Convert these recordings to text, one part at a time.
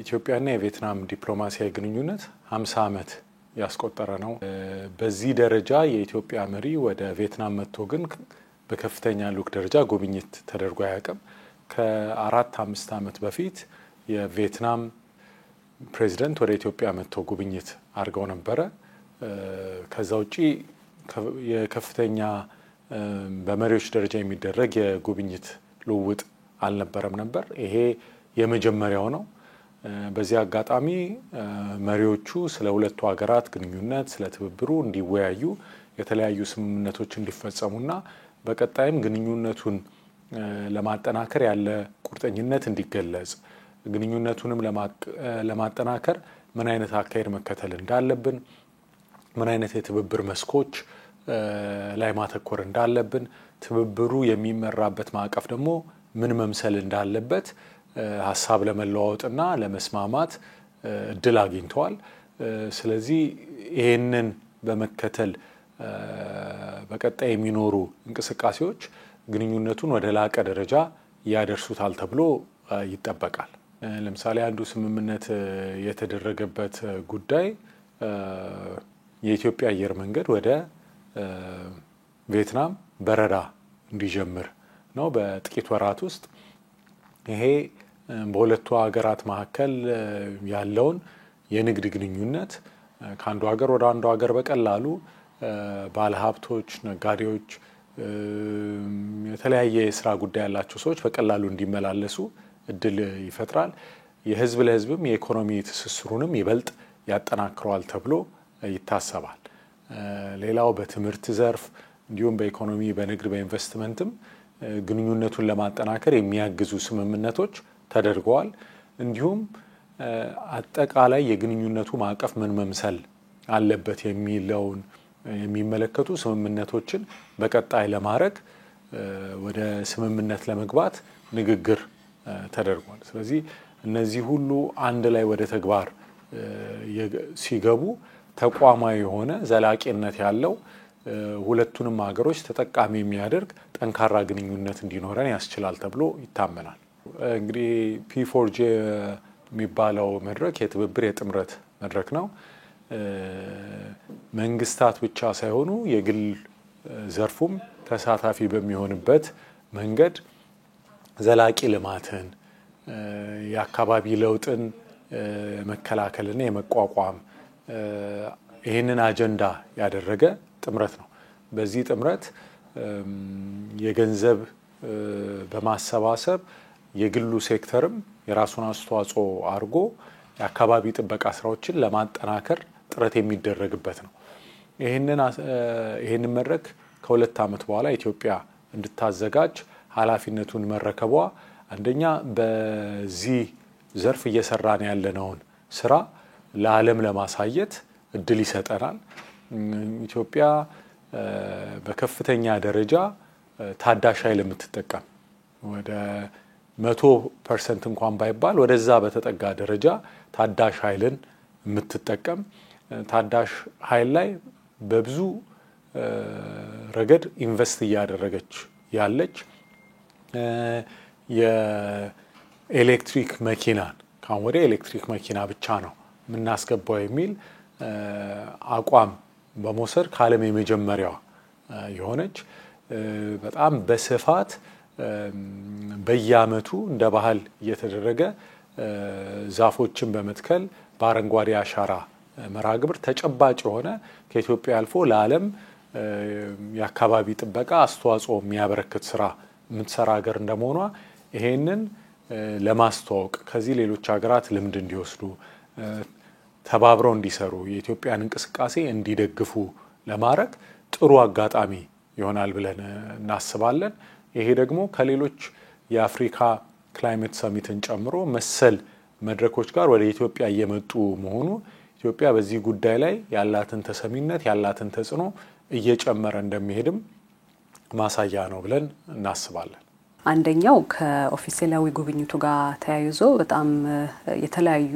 የኢትዮጵያና የቪየትናም ዲፕሎማሲያዊ ግንኙነት 50 ዓመት ያስቆጠረ ነው። በዚህ ደረጃ የኢትዮጵያ መሪ ወደ ቪየትናም መጥቶ ግን በከፍተኛ ልኡክ ደረጃ ጉብኝት ተደርጎ አያውቅም። ከ4-5 ዓመት በፊት የቪየትናም ፕሬዚደንት ወደ ኢትዮጵያ መጥቶ ጉብኝት አድርገው ነበረ። ከዛ ውጪ የከፍተኛ በመሪዎች ደረጃ የሚደረግ የጉብኝት ልውውጥ አልነበረም ነበር። ይሄ የመጀመሪያው ነው። በዚህ አጋጣሚ መሪዎቹ ስለ ሁለቱ ሀገራት ግንኙነት ስለ ትብብሩ እንዲወያዩ የተለያዩ ስምምነቶች እንዲፈጸሙና በቀጣይም ግንኙነቱን ለማጠናከር ያለ ቁርጠኝነት እንዲገለጽ ግንኙነቱንም ለማጠናከር ምን አይነት አካሄድ መከተል እንዳለብን ምን አይነት የትብብር መስኮች ላይ ማተኮር እንዳለብን ትብብሩ የሚመራበት ማዕቀፍ ደግሞ ምን መምሰል እንዳለበት ሐሳብ ለመለዋወጥና ለመስማማት እድል አግኝተዋል። ስለዚህ ይሄንን በመከተል በቀጣይ የሚኖሩ እንቅስቃሴዎች ግንኙነቱን ወደ ላቀ ደረጃ ያደርሱታል ተብሎ ይጠበቃል። ለምሳሌ አንዱ ስምምነት የተደረገበት ጉዳይ የኢትዮጵያ አየር መንገድ ወደ ቪየትናም በረራ እንዲጀምር ነው በጥቂት ወራት ውስጥ። ይሄ በሁለቱ ሀገራት መካከል ያለውን የንግድ ግንኙነት ከአንዱ ሀገር ወደ አንዱ ሀገር በቀላሉ ባለሀብቶች፣ ነጋዴዎች፣ የተለያየ የስራ ጉዳይ ያላቸው ሰዎች በቀላሉ እንዲመላለሱ እድል ይፈጥራል። የህዝብ ለህዝብም የኢኮኖሚ ትስስሩንም ይበልጥ ያጠናክረዋል ተብሎ ይታሰባል። ሌላው በትምህርት ዘርፍ እንዲሁም በኢኮኖሚ በንግድ በኢንቨስትመንትም ግንኙነቱን ለማጠናከር የሚያግዙ ስምምነቶች ተደርገዋል። እንዲሁም አጠቃላይ የግንኙነቱ ማዕቀፍ ምን መምሰል አለበት የሚለውን የሚመለከቱ ስምምነቶችን በቀጣይ ለማድረግ ወደ ስምምነት ለመግባት ንግግር ተደርጓል። ስለዚህ እነዚህ ሁሉ አንድ ላይ ወደ ተግባር ሲገቡ ተቋማዊ የሆነ ዘላቂነት ያለው ሁለቱንም ሀገሮች ተጠቃሚ የሚያደርግ ጠንካራ ግንኙነት እንዲኖረን ያስችላል ተብሎ ይታመናል። እንግዲህ P4G የሚባለው መድረክ የትብብር የጥምረት መድረክ ነው። መንግስታት ብቻ ሳይሆኑ የግል ዘርፉም ተሳታፊ በሚሆንበት መንገድ ዘላቂ ልማትን የአካባቢ ለውጥን መከላከልና የመቋቋም ይህንን አጀንዳ ያደረገ ጥምረት ነው። በዚህ ጥምረት የገንዘብ በማሰባሰብ የግሉ ሴክተርም የራሱን አስተዋጽኦ አድርጎ የአካባቢ ጥበቃ ስራዎችን ለማጠናከር ጥረት የሚደረግበት ነው። ይህንን መድረክ ከ2 ዓመት በኋላ ኢትዮጵያ እንድታዘጋጅ ኃላፊነቱን መረከቧ አንደኛ በዚህ ዘርፍ እየሰራን ያለነውን ስራ ለዓለም ለማሳየት እድል ይሰጠናል። ኢትዮጵያ በከፍተኛ ደረጃ ታዳሽ ኃይል የምትጠቀም ወደ 100% እንኳን ባይባል ወደዛ በተጠጋ ደረጃ ታዳሽ ኃይልን የምትጠቀም ታዳሽ ኃይል ላይ በብዙ ረገድ ኢንቨስት እያደረገች ያለች የኤሌክትሪክ መኪናን ካሁን ወደ ኤሌክትሪክ መኪና ብቻ ነው የምናስገባው የሚል አቋም በመውሰድ ከዓለም የመጀመሪያዋ የሆነች በጣም በስፋት በየዓመቱ እንደ ባህል እየተደረገ ዛፎችን በመትከል በአረንጓዴ አሻራ መርሃ ግብር ተጨባጭ የሆነ ከኢትዮጵያ አልፎ ለዓለም የአካባቢ ጥበቃ አስተዋጽኦ የሚያበረክት ስራ የምትሰራ ሀገር እንደመሆኗ ይሄንን ለማስተዋወቅ ከዚህ ሌሎች ሀገራት ልምድ እንዲወስዱ ተባብረው እንዲሰሩ የኢትዮጵያን እንቅስቃሴ እንዲደግፉ ለማድረግ ጥሩ አጋጣሚ ይሆናል ብለን እናስባለን። ይሄ ደግሞ ከሌሎች የአፍሪካ ክላይሜት ሰሚትን ጨምሮ መሰል መድረኮች ጋር ወደ ኢትዮጵያ እየመጡ መሆኑ ኢትዮጵያ በዚህ ጉዳይ ላይ ያላትን ተሰሚነት ያላትን ተጽዕኖ እየጨመረ እንደሚሄድም ማሳያ ነው ብለን እናስባለን። አንደኛው ከኦፊሴላዊ ጉብኝቱ ጋር ተያይዞ በጣም የተለያዩ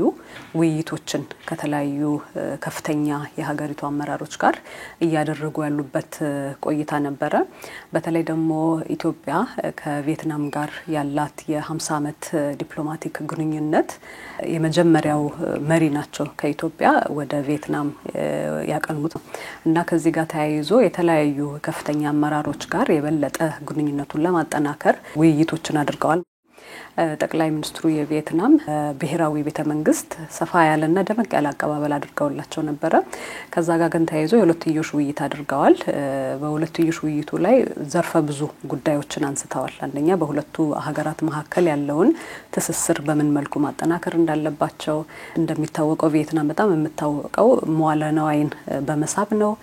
ውይይቶችን ከተለያዩ ከፍተኛ የሀገሪቱ አመራሮች ጋር እያደረጉ ያሉበት ቆይታ ነበረ። በተለይ ደግሞ ኢትዮጵያ ከቪየትናም ጋር ያላት የ50 ዓመት ዲፕሎማቲክ ግንኙነት የመጀመሪያው መሪ ናቸው ከኢትዮጵያ ወደ ቪየትናም ያቀኑት እና ከዚህ ጋር ተያይዞ የተለያዩ ከፍተኛ አመራሮች ጋር የበለጠ ግንኙነቱን ለማጠናከር ውይይቶችን አድርገዋል። ጠቅላይ ሚኒስትሩ የቪየትናም ብሔራዊ ቤተ መንግስት ሰፋ ያለና ደመቅ ያለ አቀባበል አድርገውላቸው ነበረ። ከዛ ጋር ግን ተያይዞ የሁለትዮሽ ውይይት አድርገዋል። በሁለትዮሽ ውይይቱ ላይ ዘርፈ ብዙ ጉዳዮችን አንስተዋል። አንደኛ በሁለቱ ሀገራት መካከል ያለውን ትስስር በምን መልኩ ማጠናከር እንዳለባቸው። እንደሚታወቀው ቪየትናም በጣም የምታወቀው መዋለ ንዋይን በመሳብ ነው።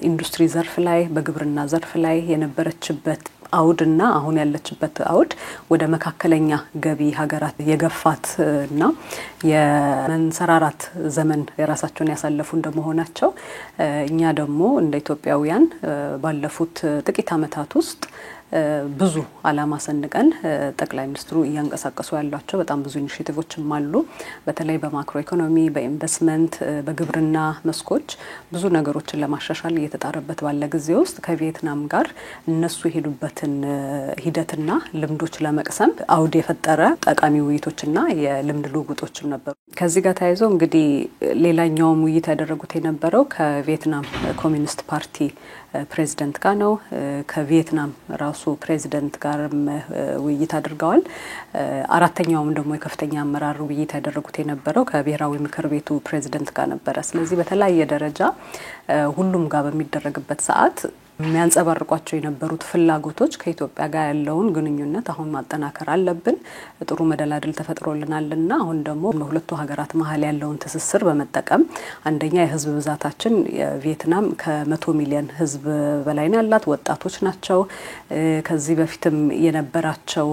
ኢንዱስትሪ ዘርፍ ላይ በግብርና ዘርፍ ላይ የነበረችበት አውድና አሁን ያለችበት አውድ ወደ መካከለኛ ገቢ ሀገራት የገፋትና የመንሰራራት ዘመን የራሳቸውን ያሳለፉ እንደመሆናቸው እኛ ደግሞ እንደ ኢትዮጵያውያን ባለፉት ጥቂት ዓመታት ውስጥ ብዙ አላማ ሰንቀን ጠቅላይ ሚኒስትሩ እያንቀሳቀሱ ያሏቸው በጣም ብዙ ኢኒሼቲቮችም አሉ። በተለይ በማክሮ ኢኮኖሚ፣ በኢንቨስትመንት፣ በግብርና መስኮች ብዙ ነገሮችን ለማሻሻል እየተጣረበት ባለ ጊዜ ውስጥ ከቪየትናም ጋር እነሱ የሄዱበትን ሂደትና ልምዶች ለመቅሰም አውድ የፈጠረ ጠቃሚ ውይይቶችና የልምድ ልውውጦችም ነበሩ። ከዚህ ጋር ተያይዞ እንግዲህ ሌላኛውም ውይይት ያደረጉት የነበረው ከቪየትናም ኮሚኒስት ፓርቲ ፕሬዚደንት ጋር ነው። ከቪየትናም ራሱ ፕሬዚደንት ጋርም ውይይት አድርገዋል። አራተኛውም ደግሞ የከፍተኛ አመራር ውይይት ያደረጉት የነበረው ከብሔራዊ ምክር ቤቱ ፕሬዚደንት ጋር ነበረ። ስለዚህ በተለያየ ደረጃ ሁሉም ጋር በሚደረግበት ሰዓት የሚያንጸባርቋቸው የነበሩት ፍላጎቶች ከኢትዮጵያ ጋር ያለውን ግንኙነት አሁን ማጠናከር አለብን፣ ጥሩ መደላድል ተፈጥሮልናልና አሁን ደግሞ በሁለቱ ሀገራት መሀል ያለውን ትስስር በመጠቀም አንደኛ የህዝብ ብዛታችን ቪየትናም ከ100 ሚሊዮን ህዝብ በላይ ነው ያላት፣ ወጣቶች ናቸው። ከዚህ በፊትም የነበራቸው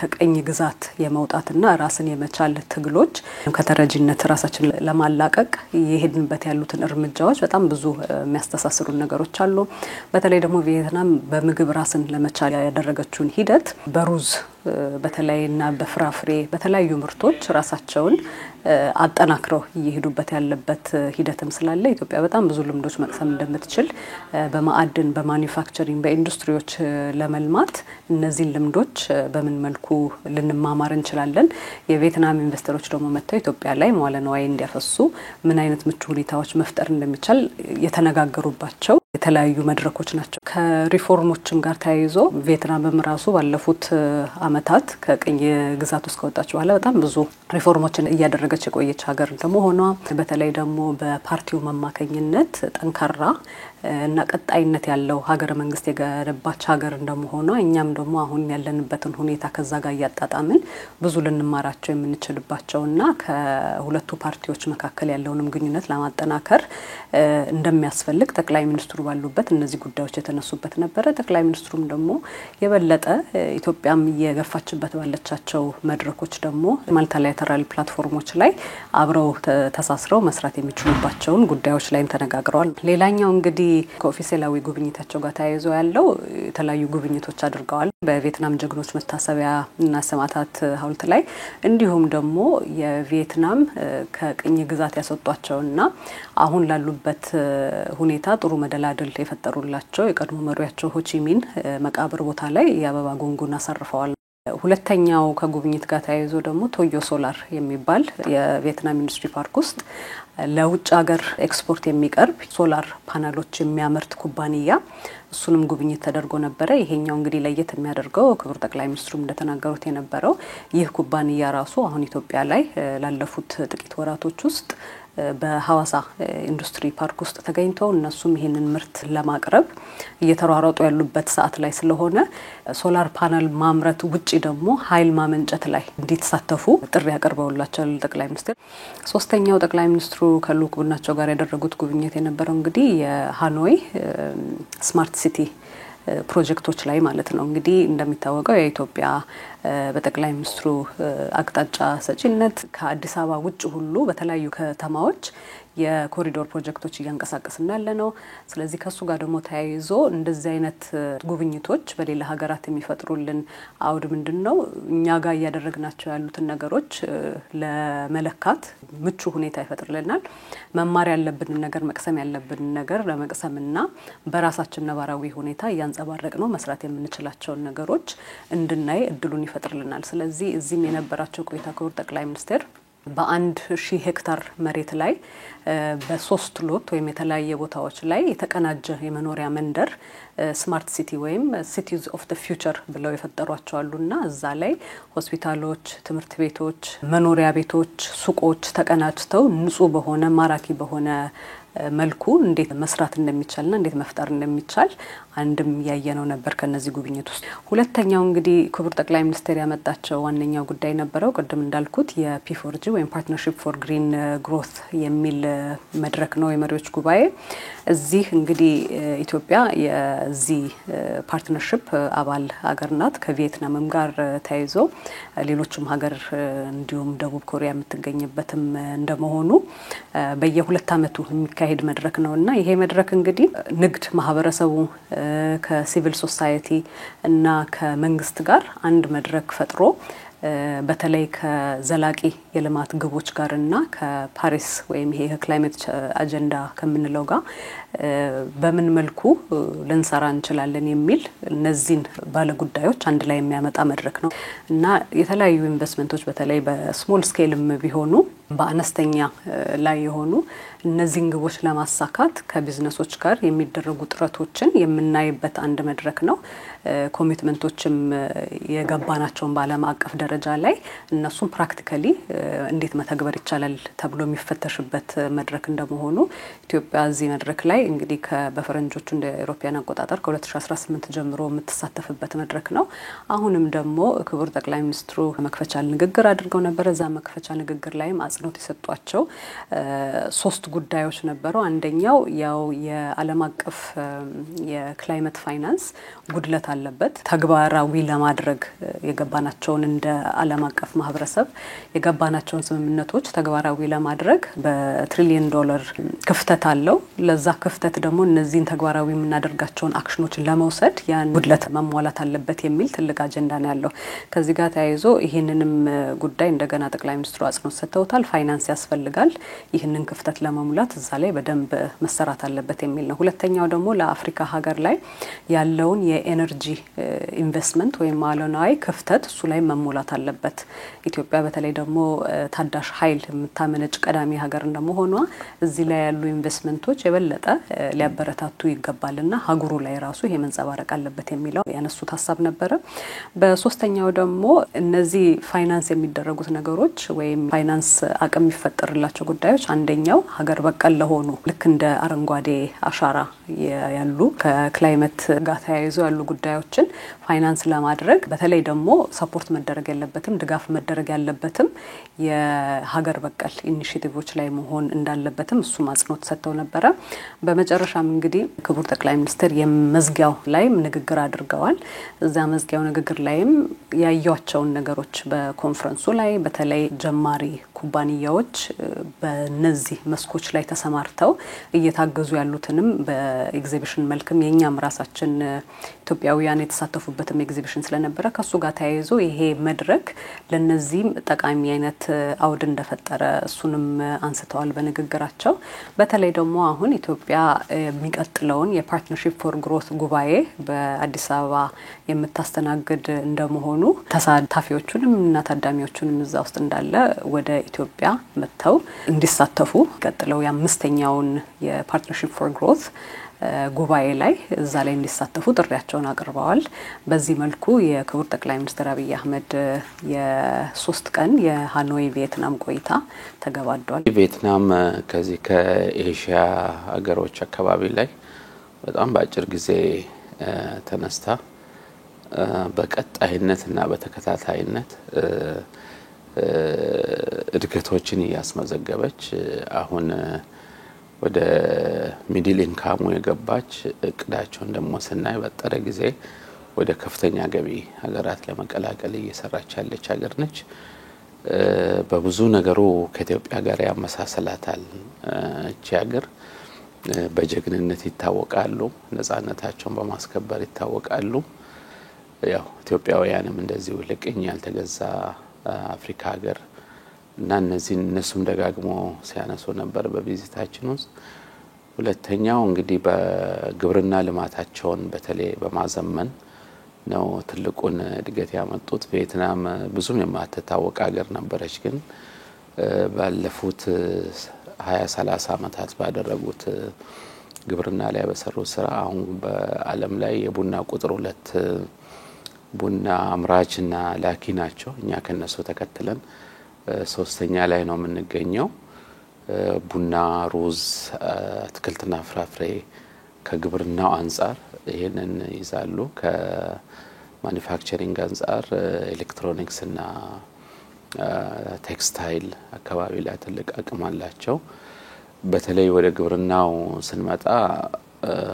ከቀኝ ግዛት የመውጣትና ራስን የመቻል ትግሎች ከተረጂነት ራሳችን ለማላቀቅ የሄድንበት ያሉትን እርምጃዎች በጣም ብዙ የሚያስተሳስሩ ነገሮች አሉ። በተለይ ደግሞ ቪየትናም በምግብ ራስን ለመቻል ያደረገችውን ሂደት በሩዝ በተለይና በፍራፍሬ በተለያዩ ምርቶች ራሳቸውን አጠናክረው እየሄዱበት ያለበት ሂደትም ስላለ ኢትዮጵያ በጣም ብዙ ልምዶች መቅሰም እንደምትችል በማዕድን፣ በማኒፋክቸሪንግ፣ በኢንዱስትሪዎች ለመልማት እነዚህን ልምዶች በምን መልኩ ልንማማር እንችላለን፣ የቪየትናም ኢንቨስተሮች ደግሞ መጥተው ኢትዮጵያ ላይ መዋለ ንዋይ እንዲያፈሱ ምን አይነት ምቹ ሁኔታዎች መፍጠር እንደሚቻል የተነጋገሩባቸው የተለያዩ መድረኮች ናቸው። ከሪፎርሞችም ጋር ተያይዞ ቪየትናምም ራሱ ባለፉት አመታት ከቅኝ ግዛት ውስጥ ከወጣች በኋላ በጣም ብዙ ሪፎርሞችን እያደረገች የቆየች ሀገር እንደመሆኗ በተለይ ደግሞ በፓርቲው መማከኝነት ጠንካራ እና ቀጣይነት ያለው ሀገረ መንግስት የገነባች ሀገር እንደመሆኗ እኛም ደግሞ አሁን ያለንበትን ሁኔታ ከዛ ጋር እያጣጣምን ብዙ ልንማራቸው የምንችልባቸውና ከሁለቱ ፓርቲዎች መካከል ያለውንም ግንኙነት ለማጠናከር እንደሚያስፈልግ ጠቅላይ ሚኒስትሩ ባሉበት እነዚህ ጉዳዮች የተነሱበት ነበረ። ጠቅላይ ሚኒስትሩም ደግሞ የበለጠ ኢትዮጵያም እየገፋችበት ባለቻቸው መድረኮች ደግሞ ማልቲላተራል ፕላትፎርሞች ላይ አብረው ተሳስረው መስራት የሚችሉባቸውን ጉዳዮች ላይ ተነጋግረዋል። ሌላኛው እንግዲህ ከኦፊሴላዊ ጉብኝታቸው ጋር ተያይዞ ያለው የተለያዩ ጉብኝቶች አድርገዋል። በቪየትናም ጀግኖች መታሰቢያ እና ሰማዕታት ሐውልት ላይ እንዲሁም ደግሞ የቪየትናም ከቅኝ ግዛት ያስወጧቸውና አሁን ላሉበት ሁኔታ ጥሩ መደላድል የፈጠሩላቸው የቀድሞ መሪያቸው ሆቺሚን መቃብር ቦታ ላይ የአበባ ጉንጉን አሳርፈዋል። ሁለተኛው ከጉብኝት ጋር ተያይዞ ደግሞ ቶዮ ሶላር የሚባል የቪየትናም ኢንዱስትሪ ፓርክ ውስጥ ለውጭ ሀገር ኤክስፖርት የሚቀርብ ሶላር ፓናሎች የሚያመርት ኩባንያ እሱንም ጉብኝት ተደርጎ ነበረ። ይሄኛው እንግዲህ ለየት የሚያደርገው ክቡር ጠቅላይ ሚኒስትሩም እንደተናገሩት የነበረው ይህ ኩባንያ ራሱ አሁን ኢትዮጵያ ላይ ላለፉት ጥቂት ወራቶች ውስጥ በሐዋሳ ኢንዱስትሪ ፓርክ ውስጥ ተገኝተው እነሱም ይሄንን ምርት ለማቅረብ እየተሯሯጡ ያሉበት ሰዓት ላይ ስለሆነ ሶላር ፓነል ማምረት ውጪ ደግሞ ኃይል ማመንጨት ላይ እንዲተሳተፉ ጥሪ ያቀርበውላቸዋል ጠቅላይ ሚኒስትር። ሶስተኛው ጠቅላይ ሚኒስትሩ ከልዑክ ቡድናቸው ጋር ያደረጉት ጉብኝት የነበረው እንግዲህ የሃኖይ ስማርት ሲቲ ፕሮጀክቶች ላይ ማለት ነው። እንግዲህ እንደሚታወቀው የኢትዮጵያ በጠቅላይ ሚኒስትሩ አቅጣጫ ሰጪነት ከአዲስ አበባ ውጭ ሁሉ በተለያዩ ከተማዎች የኮሪዶር ፕሮጀክቶች እያንቀሳቀስን ያለነው። ስለዚህ ከሱ ጋር ደግሞ ተያይዞ እንደዚህ አይነት ጉብኝቶች በሌላ ሀገራት የሚፈጥሩልን አውድ ምንድነው እኛ ጋር እያደረግናቸው ያሉትን ነገሮች ለመለካት ምቹ ሁኔታ ይፈጥርልናል። መማር ያለብን ነገር መቅሰም ያለብን ነገር ለመቅሰምና በራሳችን ነባራዊ ሁኔታ እያንጸባረቅ ነው መስራት የምንችላቸው ነገሮች እንድናይ እድሉን ይፈጥርልናል። ስለዚህ እዚህም የነበራቸው ቆይታ ክቡር ጠቅላይ ሚኒስትር በ1000 ሄክታር መሬት ላይ በ3 ሎት ወይም የተለያየ ቦታዎች ላይ የተቀናጀ የመኖሪያ መንደር ስማርት ሲቲ ወይም ሲቲዝ ኦፍ ዘ ፊውቸር ብለው የፈጠሯቸው አሉና እዛ ላይ ሆስፒታሎች፣ ትምህርት ቤቶች፣ መኖሪያ ቤቶች፣ ሱቆች ተቀናጅተው ንጹህ በሆነ ማራኪ በሆነ መልኩ እንዴት መስራት እንደሚቻልና እንዴት መፍጠር እንደሚቻል አንድም ያየነው ነበር ከነዚህ ጉብኝት ውስጥ። ሁለተኛው እንግዲህ ክቡር ጠቅላይ ሚኒስትር ያመጣቸው ዋነኛው ጉዳይ ነበረው ቅድም እንዳልኩት የፒ4ጂ ወይም ፓርትነርሺፕ ፎር ግሪን ግሮት የሚል መድረክ ነው የመሪዎች ጉባኤ። እዚህ እንግዲህ ኢትዮጵያ የዚህ ፓርትነርሺፕ አባል ሀገር ናት። ከቪየትናምም ጋር ተያይዞ ሌሎችም ሀገር እንዲሁም ደቡብ ኮሪያ የምትገኝበትም እንደመሆኑ በየ2 አመቱ የሚካሄድ መድረክ ነውና ይሄ መድረክ እንግዲህ ንግድ ማህበረሰቡ ከሲቪል ሶሳይቲ እና ከመንግስት ጋር አንድ መድረክ ፈጥሮ በተለይ ከዘላቂ የልማት ግቦች ጋርና ከፓሪስ ወይም ይሄ ክላይሜት አጀንዳ ከምንለው ጋር በምን መልኩ ልንሰራ እንችላለን የሚል እነዚህን ባለ ጉዳዮች አንድ ላይ የሚያመጣ መድረክ ነው እና የተለያዩ ኢንቨስትመንቶች በተለይ በስሞል ስኬልም ቢሆኑ በአነስተኛ ላይ የሆኑ እነዚህን ግቦች ለማሳካት ከቢዝነሶች ጋር የሚደረጉ ጥረቶችን የምናይበት አንድ መድረክ ነው። ኮሚትመንቶችም የገባናቸውን በዓለም አቀፍ ደረጃ ላይ እነሱም ፕራክቲካሊ እንዴት መተግበር ይቻላል ተብሎ የሚፈተሽበት መድረክ እንደመሆኑ ኢትዮጵያ እዚህ መድረክ ላይ እንግዲህ በፈረንጆቹ እንደ አውሮፓውያን አቆጣጠር ከ2018 ጀምሮ የምትሳተፍበት መድረክ ነው። አሁንም ደግሞ ክቡር ጠቅላይ ሚኒስትሩ መክፈቻ ንግግር አድርገው ነበር። እዛ መክፈቻ ንግግር ላይም አጽንኦት የሰጧቸው 3 ጉዳዮች ነበሩ። አንደኛው ያው የዓለም አቀፍ የክላይሜት ፋይናንስ ጉድለት አለበት። ተግባራዊ ለማድረግ የገባናቸውን እንደ ዓለም አቀፍ ማህበረሰብ የገባናቸውን ስምምነቶች ተግባራዊ ለማድረግ በትሪሊየን ዶላር ክፍተት አለው። ለዛ ክፍተት ደግሞ እነዚህን ተግባራዊ የምናደርጋቸውን አክሽኖች ለመውሰድ ያን ጉድለት መሟላት አለበት የሚል ትልቅ አጀንዳ ነው ያለው። ከዚህ ጋር ተያይዞ ይህንንም ጉዳይ እንደገና ጠቅላይ ሚኒስትሩ አጽንኦት ሰጥተውታል። ፋይናንስ ያስፈልጋል፣ ይህንን ክፍተት ለመሙላት እዛ ላይ በደንብ መሰራት አለበት የሚል ነው። ሁለተኛው ደግሞ ለአፍሪካ ሀገር ላይ ያለውን የኤነርጂ ኢንቨስትመንት ወይም ማለናዊ ክፍተት እሱ ላይ መሞላት አለበት። ኢትዮጵያ በተለይ ደግሞ ታዳሽ ኃይል የምታመነጭ ቀዳሚ ሀገር እንደመሆኗ እዚህ ላይ ያሉ ኢንቨስትመንቶች የበለጠ ሊያበረታቱ ይገባልና ሀገሩ ላይ ራሱ ይሄ መንጸባረቅ አለበት የሚለው ያነሱት ሀሳብ ነበረ። በሶስተኛው ደግሞ እነዚህ ፋይናንስ የሚደረጉት ነገሮች ወይም ፋይናንስ አቅም የሚፈጠርላቸው ጉዳዮች አንደኛው ሀገር በቀል ለሆኑ ልክ እንደ አረንጓዴ አሻራ ያሉ ከክላይሜት ጋር ተያይዞ ያሉ ጉዳዮችን ፋይናንስ ለማድረግ በተለይ ደግሞ ሰፖርት መደረግ ያለበትም ድጋፍ መደረግ ያለበትም የሀገር በቀል ኢኒሺቲቮች ላይ መሆን እንዳለበትም እሱ አጽንኦት ሰጥተው ነበረ። በመጨረሻም እንግዲህ ክቡር ጠቅላይ ሚኒስትር የመዝጊያው ላይም ንግግር አድርገዋል። እዛ መዝጊያው ንግግር ላይም ያዩዋቸውን ነገሮች በኮንፈረንሱ ላይ በተለይ ጀማሪ ኩባንያዎች በነዚህ መስኮች ላይ ተሰማርተው እየታገዙ ያሉትንም በኤግዚቢሽን መልክም የኛም ራሳችን ኢትዮጵያውያን የተሳተፉበትም ኤግዚቢሽን ስለነበረ ከሱ ጋር ተያይዞ ይሄ መድረክ ለነዚህም ጠቃሚ አይነት አውድ እንደፈጠረ እሱንም አንስተዋል በንግግራቸው። በተለይ ደግሞ አሁን ኢትዮጵያ የሚቀጥለውን የፓርትነርሺፕ ፎር ግሮት ጉባኤ በአዲስ አበባ የምታስተናግድ እንደመሆኑ ተሳታፊዎቹንም እና ታዳሚዎቹንም እዛ ውስጥ እንዳለ ወደ ኢትዮጵያ መጥተው እንዲሳተፉ ቀጥለው የ5ኛውን የፓርትነርሺፕ ፎር ግሮት ጉባኤ ላይ እዛ ላይ እንዲሳተፉ ጥሪያቸውን አቅርበዋል። በዚህ መልኩ የክቡር ጠቅላይ ሚኒስትር አብይ አህመድ የ3 ቀን የሃኖይ ቪየትናም ቆይታ ተገባዷል። ቪየትናም ከዚህ ከኤዥያ ሀገሮች አካባቢ ላይ በጣም በአጭር ጊዜ ተነስታ በቀጣይነትና በተከታታይነት እድገቶችን ያስመዘገበች አሁን ወደ ሚድል ኢንካሙ የገባች እቅዳቸውን ደግሞ ስናይ በጠረ ጊዜ ወደ ከፍተኛ ገቢ ሀገራት ለመቀላቀል እየሰራች ያለች ሀገር ነች። በብዙ ነገሩ ከኢትዮጵያ ጋር ያመሳሰላታል። እቺ ሀገር በጀግንነት ይታወቃሉ፣ ነፃነታቸውን በማስከበር ይታወቃሉ። ያው ኢትዮጵያውያንም እንደዚሁ ለቅኝ ያልተገዛ አፍሪካ ሀገር እና እነሱም ደጋግሞ ሲያነሱ ነበር በቪዚታችን ውስጥ። ሁለተኛው እንግዲህ በግብርና ልማታቸውን በተለይ በማዘመን ነው ትልቁን እድገት ያመጡት። ቪየትናም ብዙም የማትታወቅ ሀገር ነበረች፣ ግን ባለፉት 20-30 አመታት ባደረጉት ግብርና ላይ በሰሩት ስራ አሁን በአለም ላይ የቡና ቁጥር 2 ቡና አምራችና ላኪ ናቸው። እኛ ከነሱ ተከትለን 3ኛ ላይ ነው የምንገኘው። ቡና፣ ሩዝ፣ አትክልትና ፍራፍሬ ከግብርናው አንፃር ይሄንን ይዛሉ። ከማኒፋክቸሪንግ አንፃር ኤሌክትሮኒክስ እና ቴክስታይል አካባቢ ላይ ትልቅ አቅም አላቸው። በተለይ ወደ ግብርናው ስንመጣ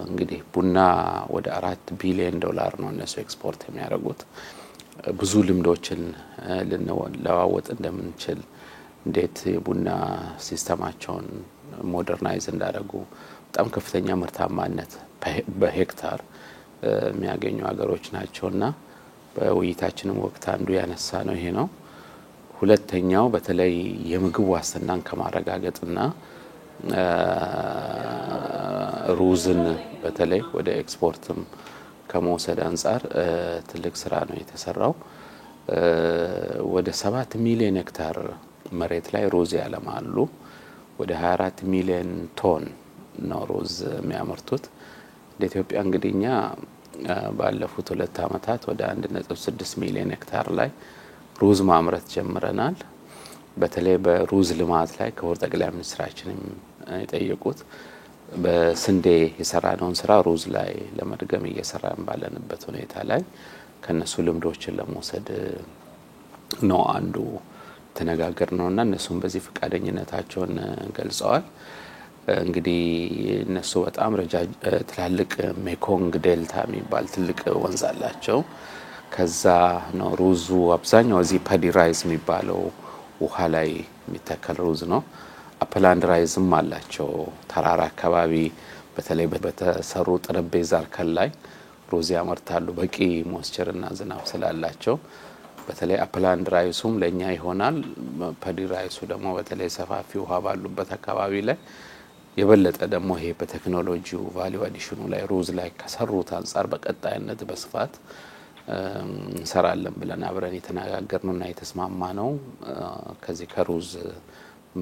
እንግዲህ ቡና ወደ $4 ቢሊዮን ነው እነሱ ኤክስፖርት የሚያደርጉት። ብዙ ልምዶችን ልንለዋወጥ እንደምንችል እንዴት የቡና ሲስተማቸውን ሞደርናይዝ እንዳደረጉ በጣም ከፍተኛ ምርታማነት በሄክታር የሚያገኙ ሀገሮች ናቸውና በውይይታችንም ወቅት አንዱ ያነሳ ነው ይሄ ነው። ሁለተኛው በተለይ የምግብ ዋስትናን ከማረጋገጥና ሩዝን በተለይ ወደ ኤክስፖርትም ከመውሰድ አንፃር ትልቅ ስራ ነው የተሰራው። ወደ 7 ሚሊዮን ሄክታር መሬት ላይ ሩዝ ያለማሉ። ወደ 24 ሚሊዮን ቶን ነው ሩዝ የሚያመርቱት። ለኢትዮጵያ እንግዲህኛ ባለፉት 2 አመታት ወደ 1.6 ሚሊዮን ሄክታር ላይ ሩዝ ማምረት ጀምረናል። በተለይ በሩዝ ልማት ላይ ክቡር ጠቅላይ ሚኒስትራችንም የጠየቁት በስንዴ የሰራነውን ስራ ሩዝ ላይ ለመድገም እየሰራን ባለንበት ሁኔታ ላይ ከነሱ ልምዶችን ለመውሰድ ነው አንዱ ተነጋገርነውና እነሱም በዚህ ፍቃደኝነታቸውን ገልጸዋል። እንግዲህ እነሱ በጣም ትላልቅ ሜኮንግ ዴልታ የሚባል ትልቅ ወንዝ አላቸው። ከዛ ነው ሩዙ አብዛኛው እዚህ ፓዲ ራይዝ የሚባለው ውሃ ላይ የሚተከል ሩዝ ነው። አፕላንድ ራይዝም አላቸው። ተራራ አካባቢ በተለይ በተሰሩ ጠረጴዛ እርከን ላይ ሩዝ ያመርታሉ በቂ ሞይስቸርና ዝናብ ስላላቸው። በተለይ አፕላንድ ራይሱም ለኛ ይሆናል። ፓዲ ራይሱ ደግሞ በተለይ ሰፋፊ ውሃ ባሉበት አካባቢ ላይ የበለጠ ደግሞ ይሄ በቴክኖሎጂው ቫልዩ አዲሽኑ ላይ ሩዝ ላይ ከሰሩት አንፃር በቀጣይነት በስፋት እንሰራለን ብለን አብረን የተነጋገርነውና የተስማማነው ከዚህ ከሩዝ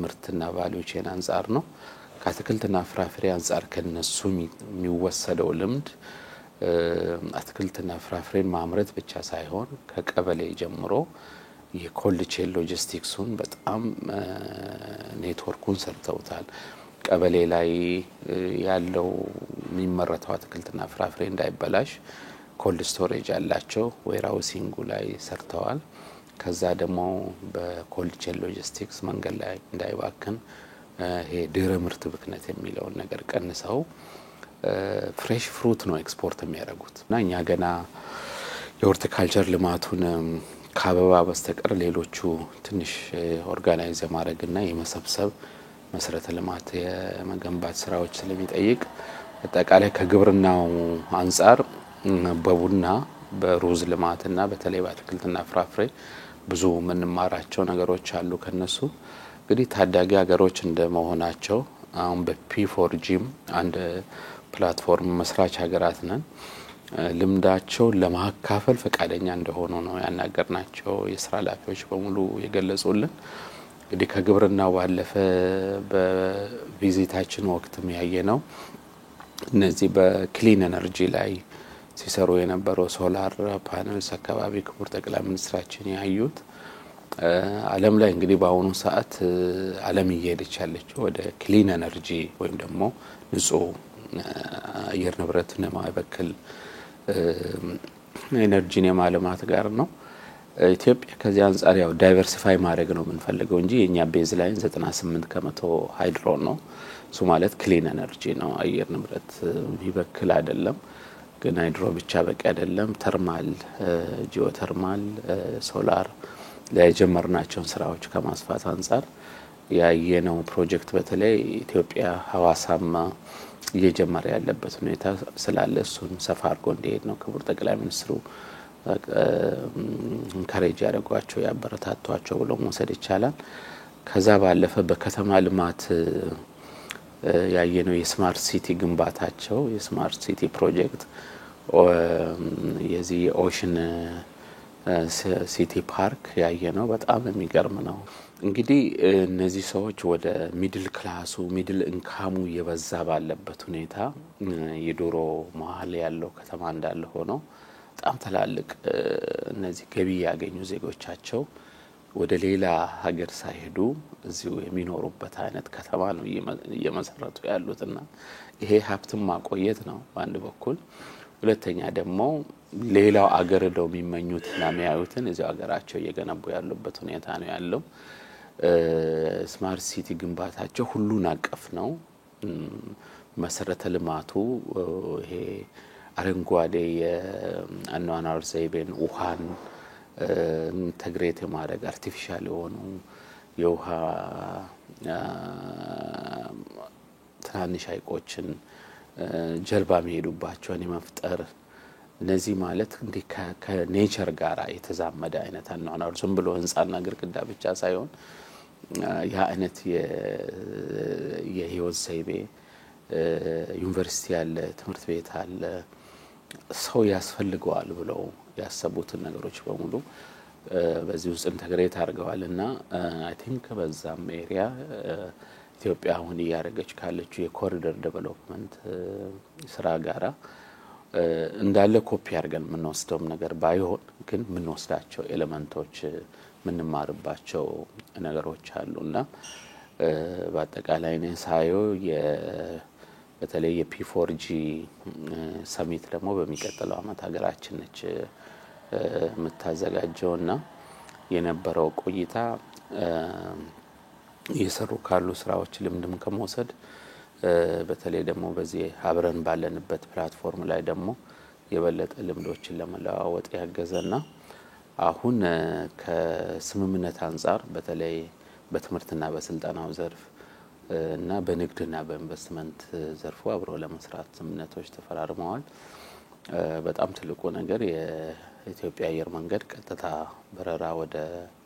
ምርትና ቫልዩ ቼን አንፃር ነው። ከአትክልትና ፍራፍሬ አንፃር ከነሱ የሚወሰደው ልምድ አትክልትና ፍራፍሬን ማምረት ብቻ ሳይሆን ከቀበሌ ጀምሮ የኮልድ ቼን ሎጂስቲክሱን በጣም ኔትወርኩን ሰርተውታል። ቀበሌ ላይ ያለው የሚመረተው አትክልትና ፍራፍሬ እንዳይበላሽ ኮልድ ስቶሬጅ ያላቸው ዌርሃውሲንጉ ላይ ሰርተዋል። ከዛ ደግሞ በኮልድ ቼን ሎጂስቲክስ መንገድ ላይ እንዳይባክን ይሄ ድህረ ምርት ብክነት የሚለውን ነገር ቀንሰው ፍሬሽ ፍሩት ነው ኤክስፖርት የሚያደርጉት እና እኛ ገና የሆርቲካልቸር ልማቱን ከአበባ በስተቀር ሌሎቹ ትንሽ ኦርጋናይዝ የማድረግና የመሰብሰብ መሰረተ ልማት የመገንባት ስራዎች ስለሚጠይቅ አጠቃላይ ከግብርናው አንፃር በቡና በሩዝ ልማትና በተለይ በአትክልትና ፍራፍሬ ብዙ ምንማራቸው ነገሮች አሉ ከነሱ። እንግዲህ ታዳጊ ሀገሮች እንደመሆናቸው አሁን በፒ4ጂም አንድ ፕላትፎርም መስራች ሀገራት ነን። ልምዳቸው ለማካፈል ፈቃደኛ እንደሆኑ ነው ያናገርናቸው የስራ ኃላፊዎች በሙሉ የገለጹልን። እንግዲህ ከግብርናው ባለፈ በቪዚታችን ወቅትም ያየነው እነዚህ በክሊን ኤነርጂ ላይ ሲሰሩ የነበረው ሶላር ፓነልስ አካባቢ ክቡር ጠቅላይ ሚኒስትራችን ያዩት ዓለም ላይ እንግዲህ በአሁኑ ሰዓት ዓለም እየሄደች ያለችው ወደ ክሊን ኤነርጂ ወይም ደግሞ ንጹህ አየር ንብረትን የማይበክል ኤነርጂን የማልማት ጋር ነው። ኢትዮጵያ ከዚህ አንፃር ያው ዳይቨርሲፋይ ማድረግ ነው የምንፈልገው እንጂ የኛ ቤዝ ላይን 98% ሃይድሮ ነው። እሱ ማለት ክሊን ኤነርጂ ነው፣ አየር ንብረት ይበክል አይደለም። ግን ሃይድሮ ብቻ በቂ አይደለም። ተርማል፣ ጂኦተርማል፣ ሶላር ለጀመርናቸው ስራዎች ከማስፋት አንፃር ያየነው ፕሮጀክት በተለይ ኢትዮጵያ ሐዋሳማ እየጀመረ ያለበት ሁኔታ ስላለ እሱን ሰፋ አድርጎ እንዲሄድ ነው ክቡር ጠቅላይ ሚኒስትሩ እንካሬጅ ያደረጓቸው ያበረታቷቸው ብሎ መውሰድ ይቻላል። ከዛ ባለፈ በከተማ ልማት ያየነው የስማርት ሲቲ ግንባታቸው የስማርት ሲቲ ፕሮጀክት የዚህ ኦሽን ሲቲ ፓርክ ያየነው በጣም የሚገርም ነው። እንግዲህ እነዚህ ሰዎች ወደ ሚድል ክላሱ ሚድል ኢንካሙ የበዛ ባለበት ሁኔታ የዶሮ መሃል ያለው ከተማ እንዳለ ሆኖ በጣም ተላልቅ እነዚህ ገቢ ያገኙ ዜጎቻቸው ወደ ሌላ ሀገር ሳይሄዱ እዚሁ የሚኖሩበት አይነት ከተማ ነው እየመሰረቱ ያሉትና ይሄ ሀብትን ማቆየት ነው በአንድ በኩል። ሁለተኛ ደግሞ ሌላው አገር ደው የሚመኙትና የሚያዩትን እዚሁ ሀገራቸው እየገነቡ ያሉበት ሁኔታ ነው ያለው። ስማርት ሲቲ ግንባታቸው ሁሉን አቀፍ ነው። መሰረተ ልማቱ ይሄ አረንጓዴ የአኗኗር ዘይቤን ውሃን ኢንተግሬት የማድረግ አርቲፊሻል የሆኑ የውሃ ትናንሽ ሐይቆችን ጀልባ የሚሄዱባቸውን የመፍጠር እነዚህ ማለት እንደ ከኔቸር ጋር የተዛመደ አይነት አኗኗር ዝም ብሎ ህንጻና ግድግዳ ብቻ ሳይሆን ያ አይነት የህይወት ዘይቤ ዩኒቨርሲቲ ያለ ትምህርት ቤት አለ ሰው ያስፈልገዋል ብለው ያሰቡትን ነገሮች በሙሉ በዚህ ውስጥ ኢንተግሬት አድርገዋልና አይ ቲንክ በዛም ኤሪያ ኢትዮጵያ አሁን ያረጋች ካለችው የኮሪደር ዴቨሎፕመንት ስራ ጋራ እንዳለ ኮፒ አድርገን ምንወስደው ነገር ባይሆን ግን ምንወስዳቸው ኤሌመንቶች ምንማርባቸው ነገሮች አሉና በአጠቃላይ ነው ሳይው በተለይ የፒ4ጂ ሰሚት ደግሞ በሚቀጥለው አመት ሀገራችን ነች የምታዘጋጀውና የነበረው ቆይታ እየሰሩ ካሉ ስራዎች ልምድም ከመውሰድ በተለይ ደግሞ በዚህ አብረን ባለንበት ፕላትፎርም ላይ ደግሞ የበለጠ ልምዶችን ለመለዋወጥ ያገዘና አሁን ከስምምነት አንፃር በተለይ በትምህርትና በስልጠናው ዘርፍ እና በንግድና በኢንቨስትመንት ዘርፉ አብሮ ለመስራት ስምምነቶች ተፈራርመዋል። በጣም ትልቁ ነገር የኢትዮጵያ አየር መንገድ ቀጥታ በረራ ወደ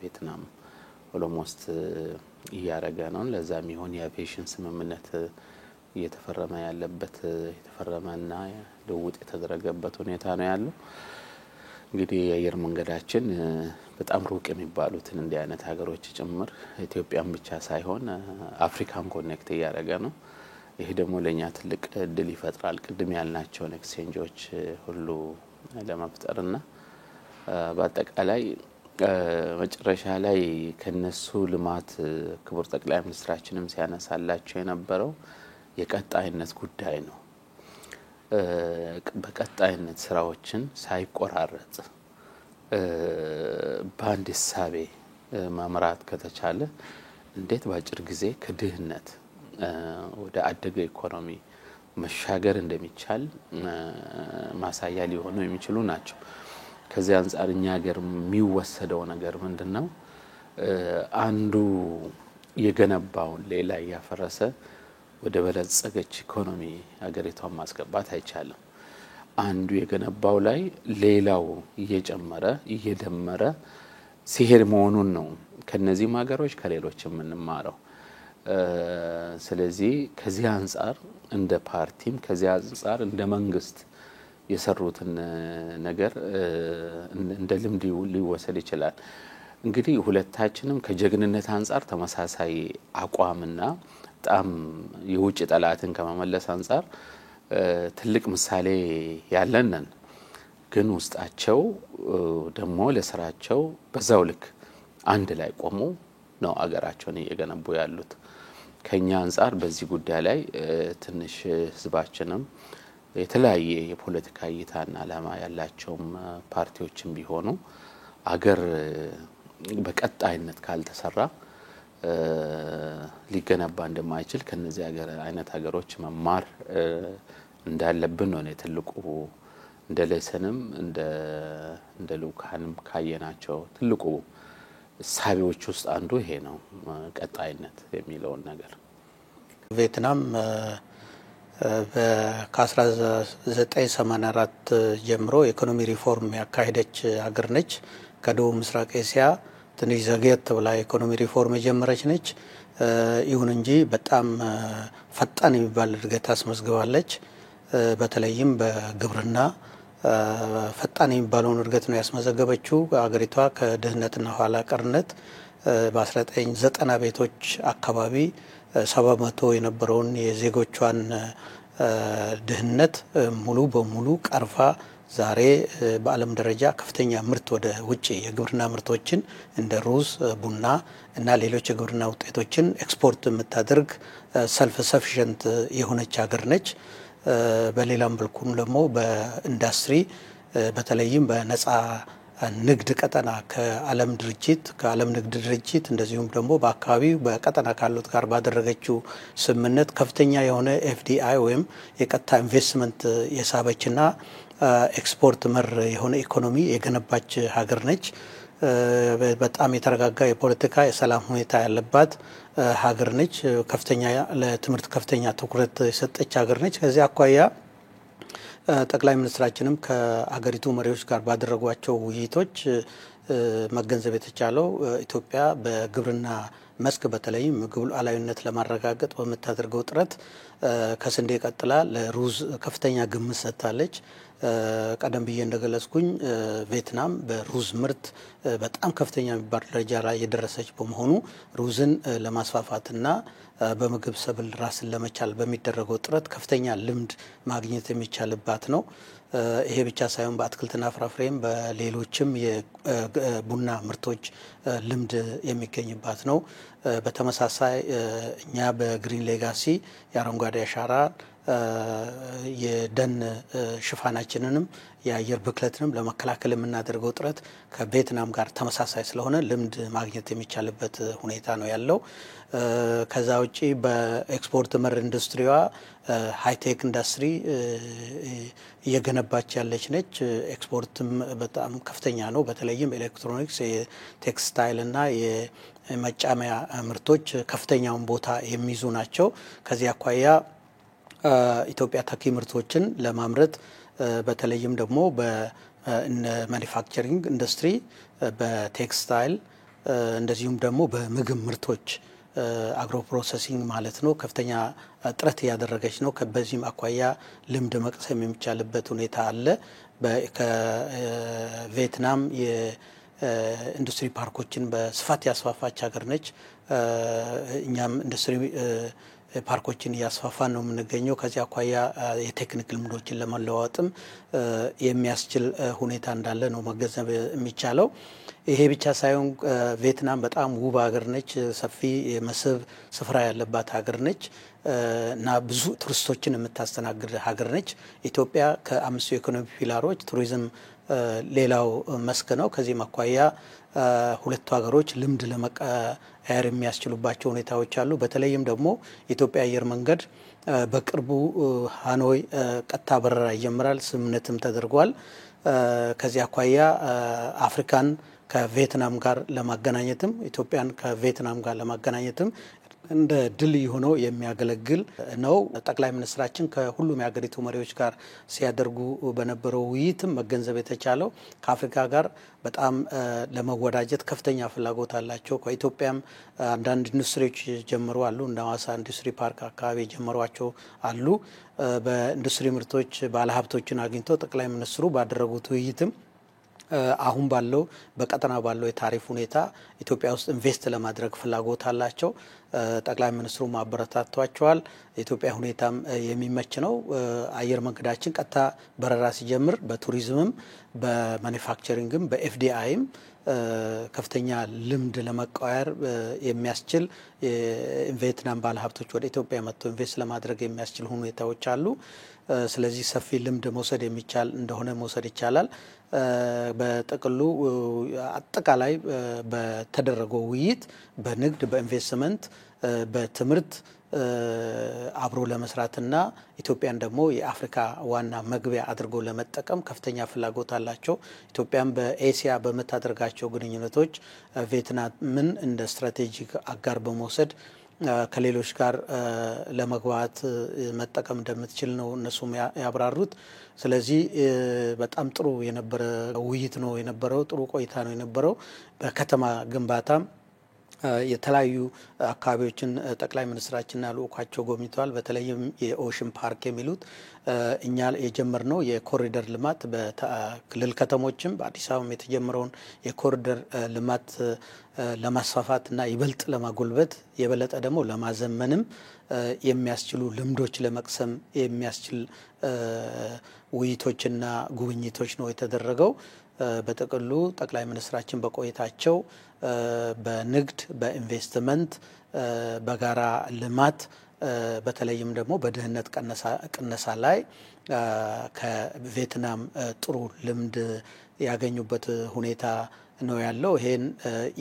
ቪየትናም ኦሎሞስት እያረገ ነው። ለዛም ይሁን የአቪዬሽን ስምምነት እየተፈረመ ያለበት የተፈረመና ልውውጥ የተደረገበት ሁኔታ ነው ያለው። እንግዲህ የአየር መንገዳችን በጣም ሩቅ የሚባሉትን እንዲህ አይነት ሀገሮች ጭምር ኢትዮጵያን ብቻ ሳይሆን አፍሪካን ኮኔክት እያደረገ ነው። ይሄ ደግሞ ለኛ ትልቅ እድል ይፈጥራል ቅድም ያልናቸውን ኤክስቼንጆች ሁሉ ለመፍጠርና በአጠቃላይ መጨረሻ ላይ ከነሱ ልማት ክቡር ጠቅላይ ሚኒስትራችንም ሲያነሳላቸው የነበረው የቀጣይነት ጉዳይ ነው። በቀጣይነት ስራዎችን ሳይቆራረጥ በአንድ ሐሳቤ ማምራት ከተቻለ እንዴት ባጭር ጊዜ ከድህነት ወደ አደገ ኢኮኖሚ መሻገር እንደሚቻል ማሳያ ሊሆኑ የሚችሉ ናቸው። ከዚህ አንፃር እኛ ሀገር የሚወሰደው ነገር ምንድነው? አንዱ የገነባውን ሌላ ያፈረሰ ወደ በለጸገች ኢኮኖሚ ሀገሪቷን ማስገባት አይቻልም። አንዱ የገነባው ላይ ሌላው እየጨመረ እየደመረ ሲሄድ መሆኑን ነው ከነዚህ ሀገሮች ከሌሎች የምንማረው። ስለዚህ ከዚህ አንፃር እንደ ፓርቲም ከዚህ አንፃር እንደ መንግስት የሰሩትን ነገር እንደ ልምድ ሊወሰድ ይችላል። እንግዲህ ሁለታችንም ከጀግንነት አንፃር ተመሳሳይ አቋምና በጣም የውጭ ጠላትን ከመመለስ አንፃር ትልቅ ምሳሌ ያለንን ግን ውስጣቸው ደግሞ ለስራቸው በዛው ልክ አንድ ላይ ቆሞ ነው አገራቸውን እየገነቡ ያሉት። ከኛ አንፃር በዚህ ጉዳይ ላይ ትንሽ ህዝባችንም የተለያየ የፖለቲካ እይታና ዓላማ ያላቸው ፓርቲዎችም ቢሆኑ አገር በቀጣይነት ካልተሰራ ሊገነባ እንደማይችል ከነዚህ ሀገር አይነት ሀገሮች መማር እንዳለብን ነው ትልቁ እንደ ለሰንም እንደ ሉካንም ካየናቸው ትልቁ ሳቢዎች ውስጥ አንዱ ይሄ ነው ቀጣይነት የሚለውን ነገር ቪየትናም ከ1984 ጀምሮ ኢኮኖሚ ሪፎርም ያካሄደች ሀገር ነች። ከደቡብ ምስራቅ ኤሲያ ትንሽ ዘግየት ብላ ኢኮኖሚ ሪፎርም የጀመረች ነች። ይሁን እንጂ በጣም ፈጣን የሚባል እድገት አስመዝግባለች። በተለይም በግብርና ፈጣን የሚባለውን እድገት ነው ያስመዘገበችው። ሀገሪቷ ከድህነትና ኋላ ቀርነት በ1990 ቤቶች አካባቢ 70% የነበረውን የዜጎቿን ድህነት ሙሉ በሙሉ ቀርፋ ዛሬ በዓለም ደረጃ ከፍተኛ ምርት ወደ ውጪ የግብርና ምርቶችን እንደ ሩዝ፣ ቡና እና ሌሎች የግብርና ውጤቶችን ኤክስፖርት የምታደርግ ሰልፍ ሰፊሸንት የሆነች ሀገር ነች። በሌላም በኩል ደግሞ በኢንዱስትሪ በተለይም በነፃ ንግድ ቀጠና ከዓለም ንግድ ድርጅት እንደዚሁም ደግሞ በአካባቢው በቀጠና ካሉት ጋር ባደረገችው ስምምነት ከፍተኛ የሆነ ኤፍዲአይ ወይም የቀጥታ ኢንቨስትመንት የሳበችና ኤክስፖርት መር የሆነ ኢኮኖሚ የገነባች ሀገር ነች። በጣም የተረጋጋ የፖለቲካ የሰላም ሁኔታ ያለባት ሀገር ነች። ለትምህርት ከፍተኛ ትኩረት የሰጠች ሀገር ነች። ከዚህ አኳያ ጠቅላይ ሚኒስትራችንም ከአገሪቱ መሪዎች ጋር ባደረጓቸው ውይይቶች መገንዘብ የተቻለው ኢትዮጵያ በግብርና መስክ በተለይም ምግብ ሉዓላዊነት ለማረጋገጥ በምታደርገው ጥረት ከስንዴ ቀጥላ ለሩዝ ከፍተኛ ግምት ሰጥታለች። ቀደም ብዬ እንደገለጽኩኝ ቪየትናም በሩዝ ምርት በጣም ከፍተኛ የሚባል ደረጃ ላይ የደረሰች በመሆኑ ሩዝን ለማስፋፋትና በምግብ ሰብል ራስን ለመቻል በሚደረገው ጥረት ከፍተኛ ልምድ ማግኘት የሚቻልባት ነው። ይሄ ብቻ ሳይሆን በአትክልትና ፍራፍሬም በሌሎችም የቡና ምርቶች ልምድ የሚገኝባት ነው። በተመሳሳይ እኛ በግሪን ሌጋሲ የአረንጓዴ አሻራ የደን ሽፋናችንንም የአየር ብክለትንም ለመከላከል የምናደርገው ጥረት ከቪየትናም ጋር ተመሳሳይ ስለሆነ ልምድ ማግኘት የሚቻልበት ሁኔታ ነው ያለው። ከዛ ውጪ በኤክስፖርት መር ኢንዱስትሪዋ ሃይቴክ ኢንዱስትሪ እየገነባች ያለች ነች። ኤክስፖርትም በጣም ከፍተኛ ነው። በተለይም ኤሌክትሮኒክስ፣ የቴክስታይል እና የመጫሚያ ምርቶች ከፍተኛውን ቦታ የሚይዙ ናቸው። ከዚህ አኳያ ኢትዮጵያ ተኪ ምርቶችን ለማምረት በተለይም ደግሞ በማኒፋክቸሪንግ ኢንዱስትሪ፣ በቴክስታይል እንደዚሁም ደግሞ በምግብ ምርቶች አግሮ ፕሮሰሲንግ ማለት ነው ከፍተኛ ጥረት እያደረገች ነው። በዚህም አኳያ ልምድ መቅሰም የሚቻልበት ሁኔታ አለ። ከቪየትናም የኢንዱስትሪ ፓርኮችን በስፋት ያስፋፋች ሀገር ነች። እኛም ኢንዱስትሪ ፓርኮችን እያስፋፋን ነው የምንገኘው። ከዚህ አኳያ የቴክኒክ ልምዶችን ለመለዋወጥም የሚያስችል ሁኔታ እንዳለ ነው መገንዘብ የሚቻለው። ይሄ ብቻ ሳይሆን ቪየትናም በጣም ውብ ሀገር ነች። ሰፊ የመስህብ ስፍራ ያለባት ሀገር ነች እና ብዙ ቱሪስቶችን የምታስተናግድ ሀገር ነች። ኢትዮጵያ ከ5 የኢኮኖሚ ፒላሮች ቱሪዝም ሌላው መስክ ነው። ከዚህም አኳያ ሁለቱ ሀገሮች ልምድ ለመቀያየር የሚያስችሉባቸው ሁኔታዎች አሉ። በተለይም ደግሞ የኢትዮጵያ አየር መንገድ በቅርቡ ሃኖይ ቀጥታ በረራ ይጀምራል፣ ስምምነትም ተደርጓል። ከዚህ አኳያ አፍሪካን ከቪየትናም ጋር ለማገናኘትም ኢትዮጵያን ከቪየትናም ጋር ለማገናኘትም እንደ ድልድይ ሆኖ የሚያገለግል ነው። ጠቅላይ ሚኒስትራችን ከሁሉም የሀገሪቱ መሪዎች ጋር ሲያደርጉ በነበረው ውይይትም መገንዘብ የተቻለው ከአፍሪካ ጋር በጣም ለመወዳጀት ከፍተኛ ፍላጎት አላቸው። ከኢትዮጵያም አንዳንድ ኢንዱስትሪዎች ጀምሩ አሉ። እንደ ሐዋሳ ኢንዱስትሪ ፓርክ አካባቢ ጀመሯቸው አሉ። በኢንዱስትሪ ምርቶች ባለሀብቶችን አግኝተው ጠቅላይ ሚኒስትሩ ባደረጉት ውይይትም አሁን ባለው በቀጠና ባለው የታሪፍ ሁኔታ ኢትዮጵያ ውስጥ ኢንቨስት ለማድረግ ፍላጎት አላቸው። ጠቅላይ ሚኒስትሩ ማበረታቷቸዋል። የኢትዮጵያ ሁኔታም የሚመች ነው። አየር መንገዳችን ቀጥታ በረራ ሲጀምር በቱሪዝምም በማኒፋክቸሪንግም በኤፍዲአይም ከፍተኛ ልምድ ለመቀያየር የሚያስችል የቪየትናም ባለሀብቶች ወደ ኢትዮጵያ መጥተው ኢንቨስት ለማድረግ የሚያስችል ሁኔታዎች አሉ። ስለዚህ ሰፊ ልምድ መውሰድ የሚቻል እንደሆነ መውሰድ ይቻላል። በጥቅሉ አጠቃላይ በተደረገው ውይይት በንግድ፣ በኢንቨስትመንት፣ በትምህርት፣ አብሮ ለመስራትና ኢትዮጵያን ደግሞ የአፍሪካ ዋና መግቢያ አድርጎ ለመጠቀም ከፍተኛ ፍላጎት አላቸው። ኢትዮጵያን በኤሲያ በመታደርጋቸው ግንኙነቶች ቪየትናምን እንደ ስትራቴጂክ አጋር በመውሰድ ከሌሎች ጋር ለመግባባት መጠቀም እንደምትችል ነው እነሱም ያብራሩት። ስለዚህ በጣም ጥሩ የነበረ ውይይት ነው የነበረው። ጥሩ ቆይታ ነው የነበረው። በከተማ ግንባታም የተለያዩ አካባቢዎችን ጠቅላይ ሚኒስትራችንና ልኡካቸው ጎብኝተዋል። በተለይም የኦሽን ፓርክ የሚሉት እኛ የጀመርነው የኮሪደር ልማት በክልል ከተሞችም በአዲስ አበባም የተጀመረውን የኮሪደር ልማት ለማስፋፋትና ይበልጥ ለማጎልበት የበለጠ ደግሞ ለማዘመንም የሚያስችሉ ልምዶች ለመቅሰም የሚያስችል ውይይቶችና ጉብኝቶች ነው የተደረገው። በጥቅሉ ጠቅላይ ሚኒስትራችን በቆይታቸው በንግድ፣ በኢንቨስትመንት፣ በጋራ ልማት በተለይም ደግሞ በድህነት ቅነሳ ላይ ከቪየትናም ጥሩ ልምድ ያገኙበት ሁኔታ ነው ያለው። ይሄን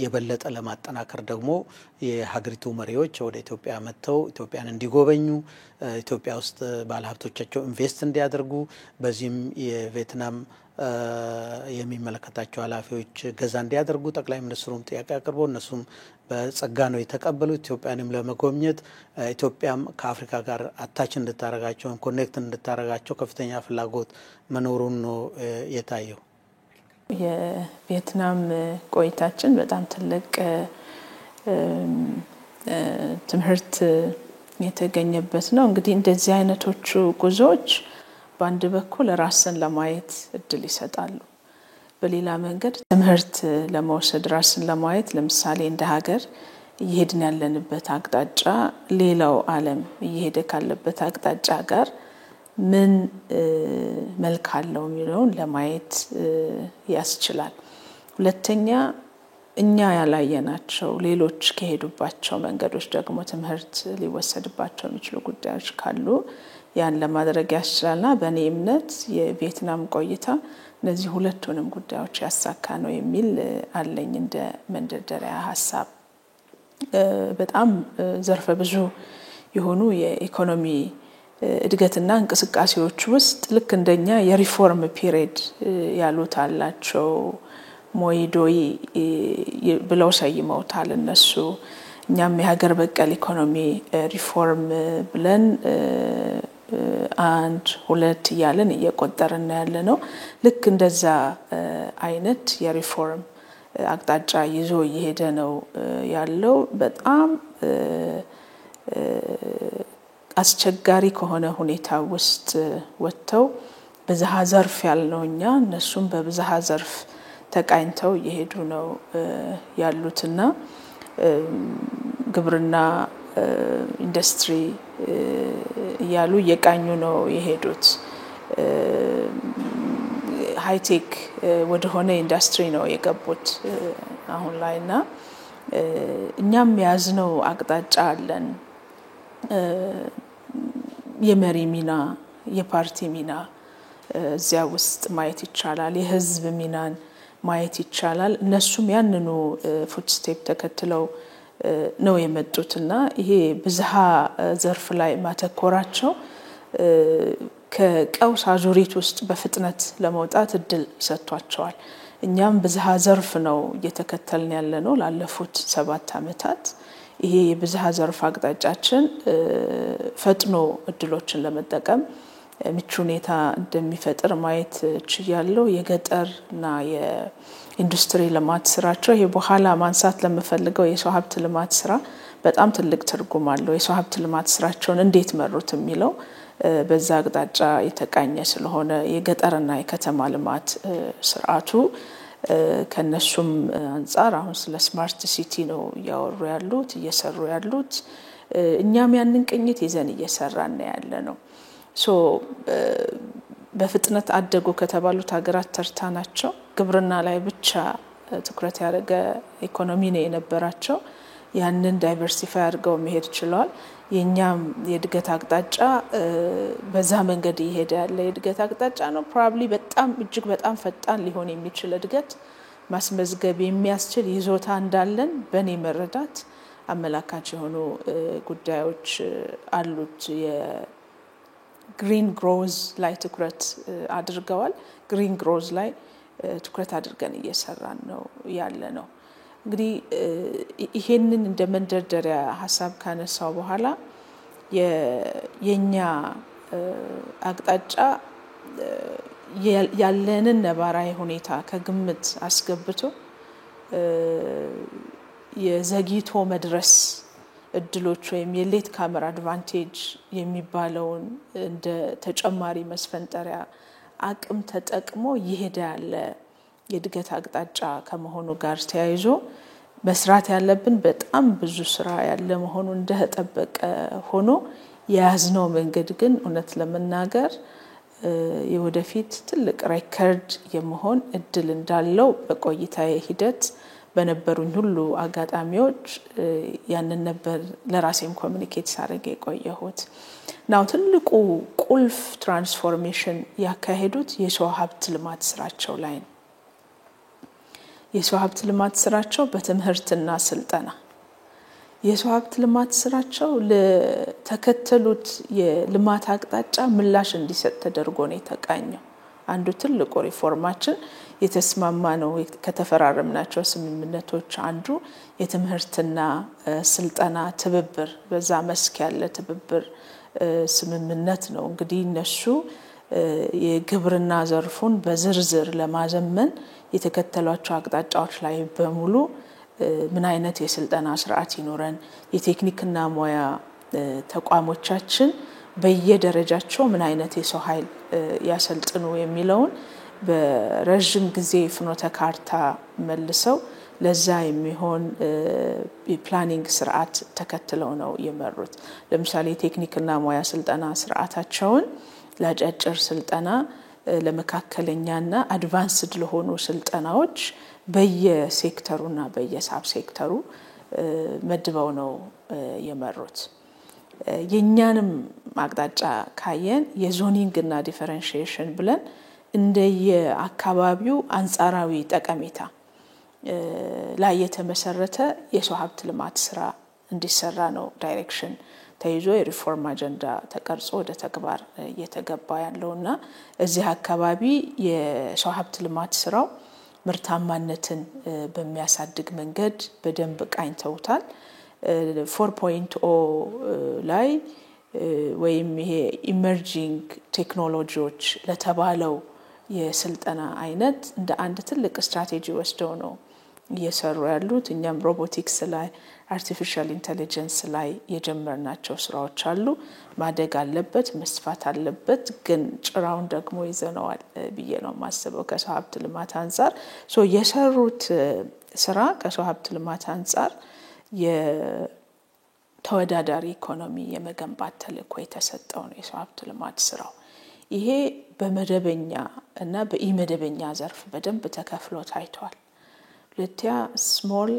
የበለጠ ለማጠናከር ደግሞ የሀገሪቱ መሪዎች ወደ ኢትዮጵያ መጥተው ኢትዮጵያን እንዲጎበኙ፣ ኢትዮጵያ ውስጥ ባለሀብቶቻቸው ኢንቨስት እንዲያደርጉ፣ በዚህም የቪየትናም የሚመለከታቸው ኃላፊዎች ገዛ እንዲያደርጉ ጠቅላይ ሚኒስትሩም ጥያቄ አቅርበው እነሱም በጸጋ ነው የተቀበሉት። ኢትዮጵያንም ለመጎብኘት ኢትዮጵያም ከአፍሪካ ጋር አታች እንድታረጋቸው ኮኔክት እንድታረጋቸው ከፍተኛ ፍላጎት መኖሩን ነው የታየው። የቪየትናም ቆይታችን በጣም ትልቅ ትምህርት የተገኘበት ነው። እንግዲህ እንደዚህ አይነቶቹ ጉዞዎች በአንድ በኩል ራስን ለማየት እድል ይሰጣሉ። በሌላ መንገድ ትምህርት ለመውሰድ ራስን ለማየት ለምሳሌ እንደ ሀገር እየሄድን ያለንበት አቅጣጫ ሌላው ዓለም እየሄደ ካለበት አቅጣጫ ጋር ምን መልክ አለው የሚለውን ለማየት ያስችላል። ሁለተኛ እኛ ያላየናቸው ሌሎች ከሄዱባቸው መንገዶች ደግሞ ትምህርት ሊወሰድባቸው የሚችሉ ጉዳዮች ካሉ ያን ለማድረግ ያስችላልና በእኔ እምነት የቪየትናም ቆይታ እነዚህ ሁለቱንም ጉዳዮች ያሳካ ነው የሚል አለኝ እንደ መንደርደሪያ ሀሳብ። በጣም ዘርፈ ብዙ የሆኑ የኢኮኖሚ እድገትና እንቅስቃሴዎች ውስጥ ልክ እንደኛ የሪፎርም ፒሪየድ ያሉት አላቸው። ሞይዶይ ብለው ሰይመውታል እነሱ። እኛም የሀገር በቀል ኢኮኖሚ ሪፎርም ብለን 1 2 እያለን እየቆጠርን ያለ ነው። ልክ እንደዛ አይነት የሪፎርም አቅጣጫ ይዞ እየሄደ ነው ያለው። በጣም አስቸጋሪ ከሆነ ሁኔታ ውስጥ ወጥተው ብዝሃ ዘርፍ ያልነው እኛ እነሱም በብዝሃ ዘርፍ ተቃኝተው እየሄዱ ነው ያሉትና ግብርና፣ ኢንዱስትሪ እያሉ እየቃኙ ነው የሄዱት። ሃይቴክ ወደሆነ ኢንዱስትሪ ነው የገቡት አሁን ላይና እኛም ያዝነው አቅጣጫ አለን። የመሪ ሚና፣ የፓርቲ ሚና እዚያ ውስጥ ማየት ይቻላል። የህዝብ ሚናን ማየት ይቻላል። እነሱም ያንኑ ፉትስቴፕ ተከትለው ነው የመጡትና ይሄ ብዝሃ ዘርፍ ላይ ማተኮራቸው ከቀውስ አዙሪት ውስጥ በፍጥነት ለመውጣት እድል ሰጥቷቸዋል። እኛም ብዝሃ ዘርፍ ነው እየተከተልን ያለ ነው ላለፉት 7 ዓመታት። ይሄ የብዝሃ ዘርፍ አቅጣጫችን ፈጥኖ እድሎችን ለመጠቀም ምቹ ሁኔታ እንደሚፈጥር ማየት ችያለሁ። የገጠርና የኢንዱስትሪ ልማት ስራቸው ይሄ በኋላ ማንሳት ለምፈልገው የሰው ሀብት ልማት ስራ በጣም ትልቅ ትርጉም አለው። የሰው ሀብት ልማት ስራቸውን እንዴት መሩት የሚለው በዛ አቅጣጫ የተቃኘ ስለሆነ የገጠርና የከተማ ልማት ስርዓቱ ከነሱም አንፃር አሁን ስለ ስማርት ሲቲ ነው እያወሩ ያሉት እየሰሩ ያሉት። እኛም ያንን ቅኝት ይዘን እየሰራን ያለ ነው። በፍጥነት አደጉ ከተባሉት ሀገራት ተርታ ናቸው። ግብርና ላይ ብቻ ትኩረት ያደረገ ኢኮኖሚ ነው የነበራቸው። ያንን ዳይቨርሲፋይ አድርገው መሄድ ችለዋል። የኛም የእድገት አቅጣጫ በዛ መንገድ ይሄድ ያለ የእድገት አቅጣጫ ነው። ፕሮባብሊ በጣም እጅግ በጣም ፈጣን ሊሆን የሚችል እድገት ማስመዝገብ የሚያስችል ይዞታ እንዳለን በኔ መረዳት አመላካች የሆኑ ጉዳዮች አሉት። የግሪን ግሮዝ ላይ ትኩረት አድርገዋል። ግሪን ግሮዝ ላይ ትኩረት አድርገን እየሰራን ነው ያለ ነው። እንግዲህ ይሄንን እንደ መንደርደሪያ ሀሳብ ካነሳው በኋላ የኛ አቅጣጫ ያለንን ነባራዊ ሁኔታ ከግምት አስገብቶ የዘግይቶ መድረስ እድሎች ወይም የሌት ካመር አድቫንቴጅ የሚባለውን እንደ ተጨማሪ መስፈንጠሪያ አቅም ተጠቅሞ ይሄዳ ያለ የእድገት አቅጣጫ ከመሆኑ ጋር ተያይዞ መስራት ያለብን በጣም ብዙ ስራ ያለ መሆኑ እንደተጠበቀ ሆኖ የያዝነው መንገድ ግን እውነት ለመናገር የወደፊት ትልቅ ሬከርድ የመሆን እድል እንዳለው በቆይታዬ ሂደት በነበሩኝ ሁሉ አጋጣሚዎች ያንን ነበር ለራሴም ኮሙኒኬት ሳደርግ የቆየሁት። ናው ትልቁ ቁልፍ ትራንስፎርሜሽን ያካሄዱት የሰው ሀብት ልማት ስራቸው ላይ ነው። የሰው ሀብት ልማት ስራቸው በትምህርትና ስልጠና የሰው ሀብት ልማት ስራቸው ለተከተሉት የልማት አቅጣጫ ምላሽ እንዲሰጥ ተደርጎ ነው የተቃኘው። አንዱ ትልቁ ሪፎርማችን የተስማማ ነው ከተፈራረምናቸው ስምምነቶች አንዱ የትምህርትና ስልጠና ትብብር በዛ መስክ ያለ ትብብር ስምምነት ነው። እንግዲህ እነሱ የግብርና ዘርፉን በዝርዝር ለማዘመን የተከተሏቸው አቅጣጫዎች ላይ በሙሉ ምን አይነት የስልጠና ስርዓት ይኖረን፣ የቴክኒክና ሙያ ተቋሞቻችን በየደረጃቸው ምን አይነት የሰው ኃይል ያሰልጥኑ የሚለውን በረጅም ጊዜ ፍኖተ ካርታ መልሰው ለዛ የሚሆን የፕላኒንግ ስርዓት ተከትለው ነው የመሩት። ለምሳሌ ቴክኒክና ሙያ ስልጠና ስርዓታቸውን ለአጫጭር ስልጠና ለመካከለኛና አድቫንስድ ለሆኑ ስልጠናዎች በየሴክተሩና በየሳብ ሴክተሩ መድበው ነው የመሩት። የኛንም አቅጣጫ ካየን የዞኒንግና ዲፈረንሺዬሽን ብለን እንደየአካባቢው አንጻራዊ ጠቀሜታ ላይ የተመሰረተ የሰው ሀብት ልማት ስራ እንዲሰራ ነው ዳይሬክሽን ተይዞ የሪፎርም አጀንዳ ተቀርጾ ወደ ተግባር እየተገባ ያለውና እዚህ አካባቢ የሰው ሀብት ልማት ስራው ምርታማነትን በሚያሳድግ መንገድ በደንብ ቃኝተውታል። 4.0 ላይ ወይም ይሄ ኢመርጂንግ ቴክኖሎጂዎች ለተባለው የስልጠና አይነት እንደ አንድ ትልቅ ስትራቴጂ ወስደው ነው እየሰሩ ያሉት። እኛም ሮቦቲክስ ላይ አርቲፊሻል ኢንተለጀንስ ላይ የጀመርናቸው ስራዎች አሉ። ማደግ አለበት፣ መስፋት አለበት። ግን ጭራውን ደግሞ ይዘነዋል ብዬ ነው ማስበው ከሰው ሀብት ልማት አንጻር የሰሩት ስራ ከሰው ሀብት ልማት አንጻር የተወዳዳሪ ኢኮኖሚ የመገንባት ተልዕኮ የተሰጠው ነው የሰው ሀብት ልማት ስራው። ይሄ በመደበኛ እና በኢመደበኛ ዘርፍ በደንብ ተከፍሎ ታይቷል። ሁለተኛ ስሞል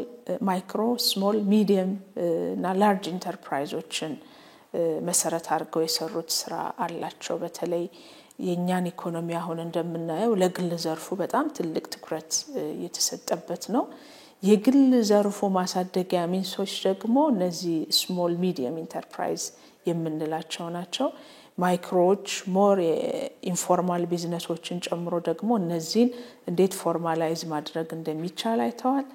ማይክሮ ስሞል ሚዲየም እና ላርጅ ኢንተርፕራይዞችን መሰረት አድርገው የሰሩት ስራ አላቸው። በተለይ የኛን ኢኮኖሚ አሁን እንደምናየው ለግል ዘርፉ በጣም ትልቅ ትኩረት የተሰጠበት ነው። የግል ዘርፉ ማሳደጊያ ሚንሶች ደግሞ እነዚህ ስሞል ሚዲየም ኢንተርፕራይዝ የምንላቸው ናቸው። ማይክሮዎች ሞር ኢንፎርማል ቢዝነሶችን ጨምሮ ደግሞ እነዚህን እንዴት ፎርማላይዝ ማድረግ እንደሚቻል አይተዋል።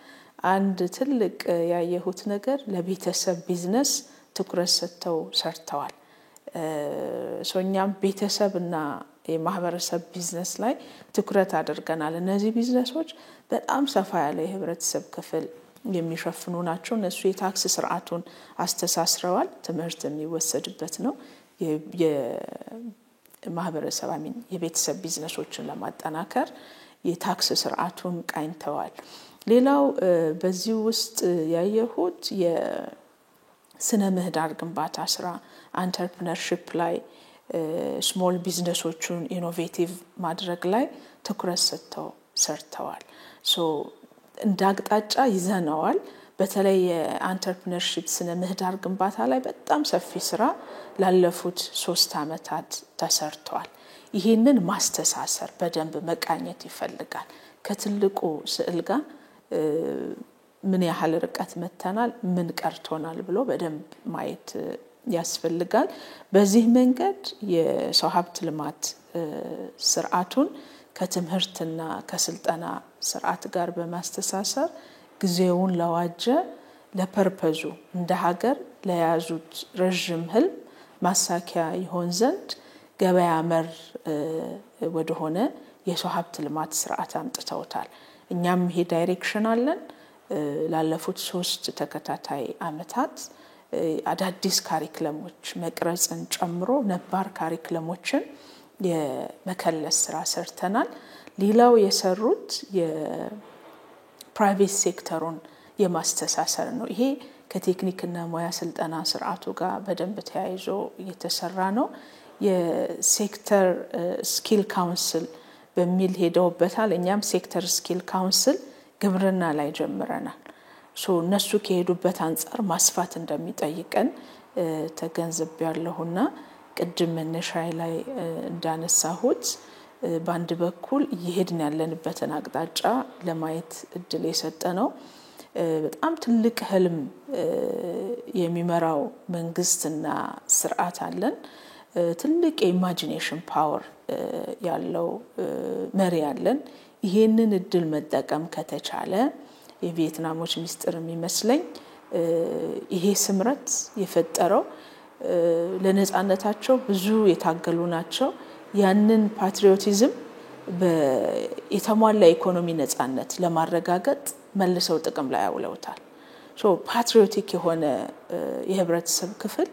አንድ ትልቅ ያየሁት ነገር ለቤተሰብ ቢዝነስ ትኩረት ሰጥተው ሰርተዋል። ሶኛም ቤተሰብና የማህበረሰብ ቢዝነስ ላይ ትኩረት አድርገናል። እነዚህ ቢዝነሶች በጣም ሰፋ ያለ የህብረተሰብ ክፍል የሚሸፍኑ ናቸው። እነሱ የታክስ ስርዓቱን አስተሳስረዋል። ትምህርት የሚወሰድበት ነው። የማህበረሰብ የቤተሰብ ቢዝነሶችን ለማጠናከር የታክስ ስርዓቱን ቃኝተዋል። ሌላው በዚህ ውስጥ ያየሁት የስነ ምህዳር ግንባታ ስራ አንተርፕረነርሺፕ ላይ ስሞል ቢዝነሶቹን ኢኖቬቲቭ ማድረግ ላይ ትኩረት ሰጥተው ሰርተዋል። እንደ አቅጣጫ ይዘነዋል። በተለይ የአንተርፕረነርሺፕ ስነ ምህዳር ግንባታ ላይ በጣም ሰፊ ስራ ላለፉት 3 አመታት ተሰርቷል። ይሄንን ማስተሳሰር በደንብ መቃኘት ይፈልጋል። ከትልቁ ስዕል ጋር ምን ያህል ርቀት መተናል፣ ምን ቀርቶናል ብሎ በደንብ ማየት ያስፈልጋል። በዚህ መንገድ የሰው ሀብት ልማት ስርዓቱን ከትምህርትና ከስልጠና ስርዓት ጋር በማስተሳሰር ጊዜውን ለዋጀ ለፐርፐዙ እንደ ሀገር ለያዙት ረጅም ህልም ማሳኪያ ይሆን ዘንድ ገበያ መር ወደሆነ የሰው ሀብት ልማት ስርዓት አምጥተውታል። እኛም ይሄ ዳይሬክሽን አለን። ላለፉት 3 ተከታታይ አመታት አዳዲስ ካሪክለሞች መቅረጽን ጨምሮ ነባር ካሪክለሞችን የመከለስ ስራ ሰርተናል። ሌላው የሰሩት የፕራይቬት ሴክተሩን የማስተሳሰር ነው። ይሄ ከቴክኒክና ሙያ ስልጠና ስርዓቱ ጋር በደንብ ተያይዞ እየተሰራ ነው። የሴክተር ስኪል ካውንስል በሚል ሄደውበታል። እኛም ሴክተር ስኪል ካውንስል ግብርና ላይ ጀምረናል። እነሱ ከሄዱበት አንፃር ማስፋት እንደሚጠይቀን ተገንዝቤያለሁና ቅድም መነሻዬ ላይ እንዳነሳሁት በአንድ በኩል እየሄድን ያለንበትን አቅጣጫ ለማየት እድል የሰጠ ነው። በጣም ትልቅ ህልም የሚመራው መንግስትና ስርዓት አለን። ትልቅ የኢማጂኔሽን ፓወር ያለው መሪ አለን። ይሄንን እድል መጠቀም ከተቻለ የቪየትናሞች ሚስጥር የሚመስለኝ ይሄ ስምረት የፈጠረው ለነጻነታቸው ብዙ የታገሉ ናቸው። ያንን ፓትሪዮቲዝም የተሟላ ኢኮኖሚ ነጻነት ለማረጋገጥ መልሰው ጥቅም ላይ አውለውታል። ፓትሪዮቲክ የሆነ የህብረተሰብ ክፍል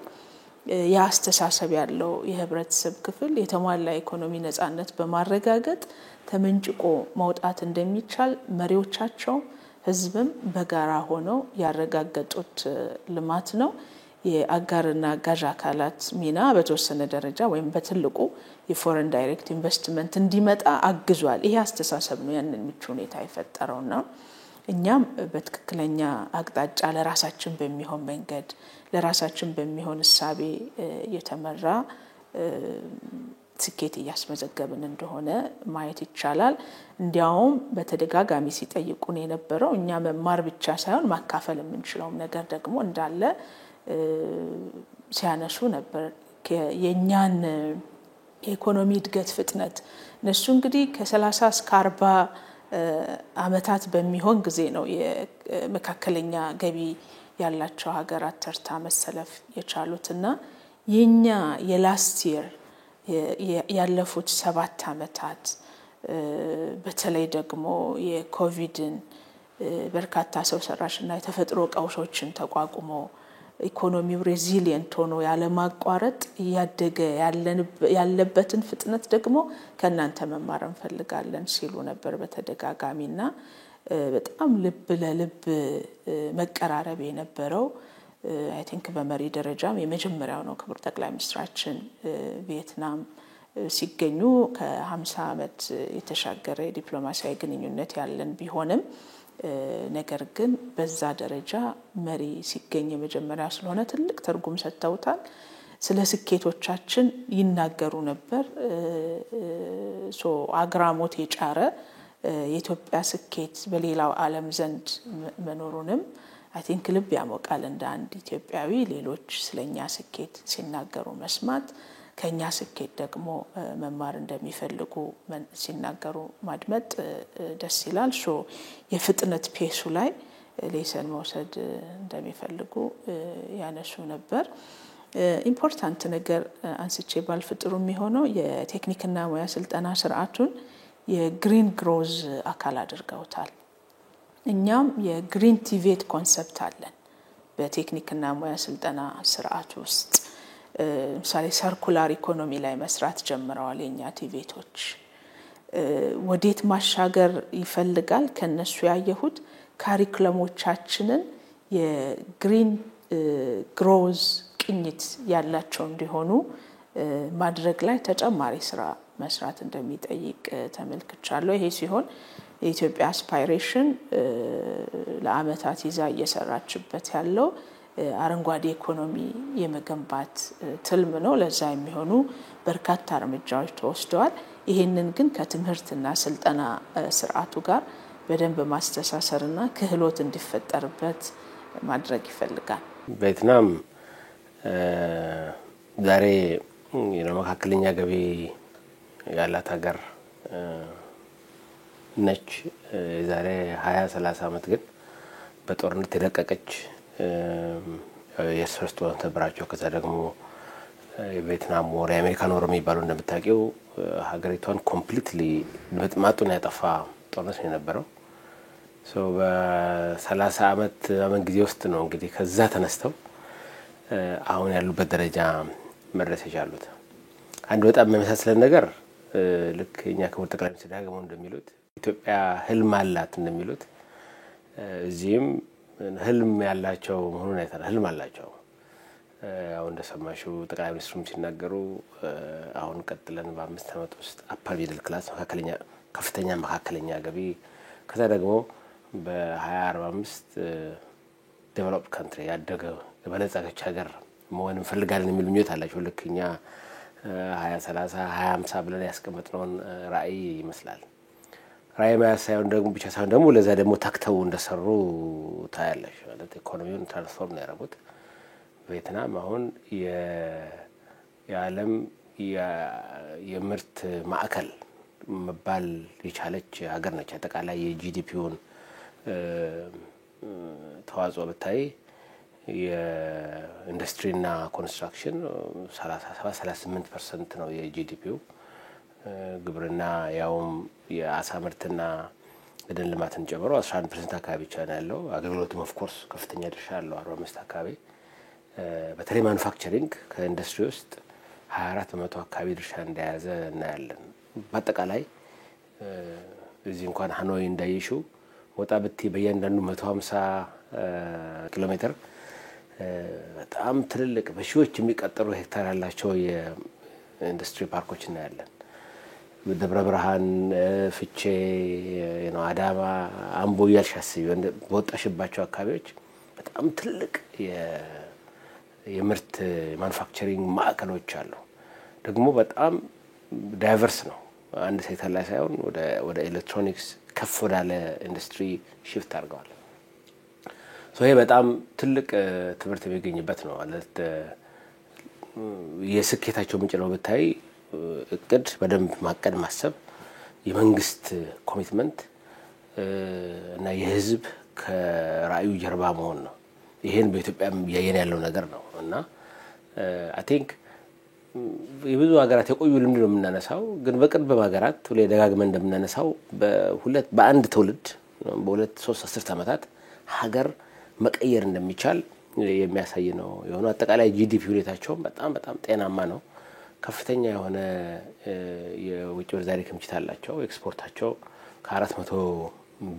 ያስተሳሰብ ያለው የህብረተሰብ ክፍል የተሟላ ኢኮኖሚ ነጻነት በማረጋገጥ ተመንጭቆ መውጣት እንደሚቻል መሪዎቻቸው ህዝብም በጋራ ሆነው ያረጋገጡት ልማት ነው። የአጋርና አጋዥ አካላት ሚና በተወሰነ ደረጃ ወይም በትልቁ የፎሬን ዳይሬክት ኢንቨስትመንት እንዲመጣ አግዟል። ይሄ አስተሳሰብ ነው ያንን ምቹ ሁኔታ የፈጠረውና እኛም በትክክለኛ አቅጣጫ ለራሳችን በሚሆን መንገድ ለራሳችን በሚሆን እሳቤ የተመራ ስኬት እያስመዘገብን እንደሆነ ማየት ይቻላል። እንዲያውም በተደጋጋሚ ሲጠይቁን የነበረው እኛ መማር ብቻ ሳይሆን ማካፈል የምንችለውም ነገር ደግሞ እንዳለ ሲያነሱ ነበር። የኛን የኢኮኖሚ እድገት ፍጥነት እነሱ እንግዲህ ከ30 እስከ 40 አመታት በሚሆን ጊዜ ነው የመካከለኛ ገቢ ያላቸው ሀገራት ተርታ መሰለፍ የቻሉትና የኛ የላስት ይር ያለፉት 7 አመታት በተለይ ደግሞ የኮቪድን በርካታ ሰው ሰራሽና የተፈጥሮ ቀውሶችን ተቋቁሞ ኢኮኖሚው ሬዚሊየንት ሆኖ ያለ ማቋረጥ ያደገ ያለበትን ፍጥነት ደግሞ ከናንተ መማር እንፈልጋለን ሲሉ ነበር በተደጋጋሚና በጣም ልብ ለልብ መቀራረብ የነበረው አይ ቲንክ በመሪ ደረጃም የመጀመሪያው ነው። ክቡር ጠቅላይ ሚኒስትራችን ቪየትናም ሲገኙ ከ50 አመት የተሻገረ ዲፕሎማሲያዊ ግንኙነት ያለን ቢሆንም ነገር ግን በዛ ደረጃ መሪ ሲገኝ የመጀመሪያ ስለሆነ ትልቅ ትርጉም ሰጥተውታል። ስለ ስኬቶቻችን ይናገሩ ነበር። አግራሞት የጫረ የኢትዮጵያ ስኬት በሌላው ዓለም ዘንድ መኖሩንም አይ ቲንክ ልብ ያሞቃል። እንደ አንድ ኢትዮጵያዊ ሌሎች ስለኛ ስኬት ሲናገሩ መስማት ከኛ ስኬት ደግሞ መማር እንደሚፈልጉ ሲናገሩ ማድመጥ ደስ ይላል። የፍጥነት ፔሱ ላይ ሌሰን መውሰድ እንደሚፈልጉ ያነሱ ነበር። ኢምፖርታንት ነገር አንስቼ ባልፍጥሩ የሚሆነው የቴክኒክና ሙያ ስልጠና ስርዓቱን የግሪን ግሮዝ አካል አድርገውታል። እኛም የግሪን ቲቬት ኮንሰፕት አለን በቴክኒክና ሙያ ስልጠና ስርዓት ውስጥ። ምሳሌ ሰርኩላር ኢኮኖሚ ላይ መስራት ጀምረዋል የኛ ቲቬቶች። ወዴት ማሻገር ይፈልጋል ከነሱ ያየሁት ካሪኩለሞቻችንን የግሪን ግሮዝ ቅኝት ያላቸው እንዲሆኑ ማድረግ ላይ ተጨማሪ ስራ መስራት እንደሚጠይቅ ተመልክቻለሁ። ይሄ ሲሆን የኢትዮጵያ አስፓይሬሽን ለአመታት ይዛ እየሰራችበት ያለው አረንጓዴ ኢኮኖሚ የመገንባት ትልም ነው። ለዛ የሚሆኑ በርካታ እርምጃዎች ተወስደዋል። ይሄንን ግን ከትምህርትና ስልጠና ስርዓቱ ጋር በደንብ ማስተሳሰርና ክህሎት እንዲፈጠርበት ማድረግ ይፈልጋል። ቪየትናም ዛሬ መካከለኛ ገቢ ያላት ሀገር ነች። ዛሬ 20-30 ዓመት ግን በጦርነት የደቀቀች የሶስት ወር ተብራቸው ከዛ ደግሞ የቪየትናም ወር የአሜሪካን ወር የሚባሉ እንደምታውቂው ሀገሪቷን ኮምፕሊትሊ በጥማጡን ያጠፋ ጦርነት ነው የነበረው። በ30 ዓመት ጊዜ ውስጥ ነው እንግዲህ ከዛ ተነስተው አሁን ያሉበት ደረጃ መድረስ የቻሉት። አንድ በጣም የሚያሳስለን ነገር ልክ እኛ ክቡር ጠቅላይ ሚኒስትር ዳግሞ እንደሚሉት ኢትዮጵያ ህልም አላት እንደሚሉት እዚህም ህልም ያላቸው መሆኑን አይተናል። ህልም አላቸው። አሁን እንደሰማሽው ጠቅላይ ሚኒስትሩም ሲናገሩ አሁን ቀጥለን በ5 ዓመት ውስጥ አፐር ሚድል ክላስ መካከለኛ ከፍተኛ መካከለኛ ገቢ ከዛ ደግሞ በ2045 ዴቨሎፕድ ካንትሪ ያደገ በለጸገች ሀገር መሆን እንፈልጋለን የሚል ምኞት አላቸው። ልክኛ 2030 2050 ብለን ያስቀመጥነውን ራዕይ ይመስላል። ራዕይ ማያሳየውን ደግሞ ብቻ ሳይሆን ደግሞ ለዛ ደግሞ ታክተው እንደሰሩ ታያለሽ። ማለት ኢኮኖሚውን ትራንስፎርም ያደረጉት ቪየትናም አሁን የዓለም የምርት ማዕከል መባል የቻለች ሀገር ነች። አጠቃላይ የጂዲፒውን ተዋጽኦ ብታይ የኢንዱስትሪና ኮንስትራክሽን 37-38% ነው የጂዲፒው። ግብርና ያውም የአሳ ምርትና የደን ልማትን ጨምሮ 11% አካባቢ ብቻ ነው ያለው። አገልግሎቱም ኦፍ ኮርስ ከፍተኛ ድርሻ አለው 45 አካባቢ። በተለይ ማኑፋክቸሪንግ ከኢንዱስትሪ ውስጥ 24% አካባቢ ድርሻ እንደያዘ እናያለን። በአጠቃላይ እዚህ እንኳን ሃኖይ እንዳይሽው ወጣ ብቲ በእያንዳንዱ 150 ኪሎ ሜትር በጣም ትልልቅ በሺዎች የሚቀጠሩ ሄክታር ያላቸው የኢንዱስትሪ ፓርኮች እናያለን። ደብረ ብርሃን፣ ፍቼ፣ አዳማ፣ አምቦ ያልሻስዩ በወጣሽባቸው አካባቢዎች በጣም ትልቅ የምርት ማኑፋክቸሪንግ ማዕከሎች አሉ። ደግሞ በጣም ዳይቨርስ ነው። አንድ ሴክተር ላይ ሳይሆን ወደ ኤሌክትሮኒክስ ከፍ ወዳለ ኢንዱስትሪ ሽፍት አድርገዋል። ይሄ በጣም ትልቅ ትምህርት የሚገኝበት ነው። ማለት የስኬታቸው ምንጭ ነው ብታይ እቅድ በደንብ ማቀድ ማሰብ የመንግስት ኮሚትመንት እና የህዝብ ከራዩ ጀርባ መሆን ነው። ይሄን በኢትዮጵያ ያየን ያለው ነገር ነው እና አይ ቲንክ የብዙ ሀገራት የቆዩ ልምድ ነው የምናነሳው። ግን በቅርብ ሀገራት ሁሌ ደጋግመን እንደምናነሳው በአንድ ትውልድ በ2-3 10 ዓመታት ሀገር መቀየር እንደሚቻል የሚያሳይ ነው የሆነ አጠቃላይ ጂዲፒ ሁኔታቸው በጣም ጤናማ ነው። ከፍተኛ የሆነ የውጭ ምንዛሪ ክምችት አላቸው። ኤክስፖርታቸው ከ400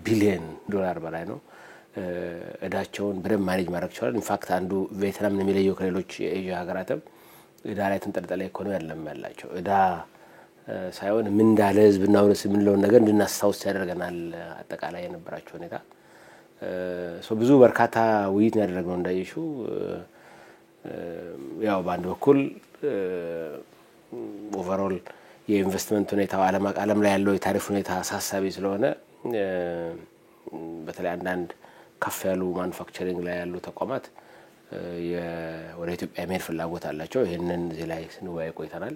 ቢሊዮን ዶላር በላይ ነው። እዳቸውን በደንብ ማኔጅ ማድረግ ይችላል። ኢንፋክት አንዱ ቪየትናም የሚለየው ከሌሎች የኤዥያ ሀገራትም እዳ ላይ ተንጠልጠለ ኢኮኖሚ ያላቸው እዳ ሳይሆን ምን እንዳለ ህዝብና ወርስ የምንለው ነገር እንድናስታውስ ያደርገናል። አጠቃላይ የነበራቸው ሁኔታ ብዙ በርካታ ውይይት ያደረግነው እንዳይሽው ያው በአንድ በኩል ኦቨርኦል የኢንቨስትመንት ሁኔታው ዓለም ላይ ያለው የታሪፍ ሁኔታ አሳሳቢ ስለሆነ በተለይ አንዳንድ ከፍ ያሉ ማኑፋክቸሪንግ ላይ ያሉ ተቋማት ወደ ኢትዮጵያ መሄድ ፍላጎት አላቸው። ይሄንን እዚህ ላይ ስንወያይ ቆይተናል።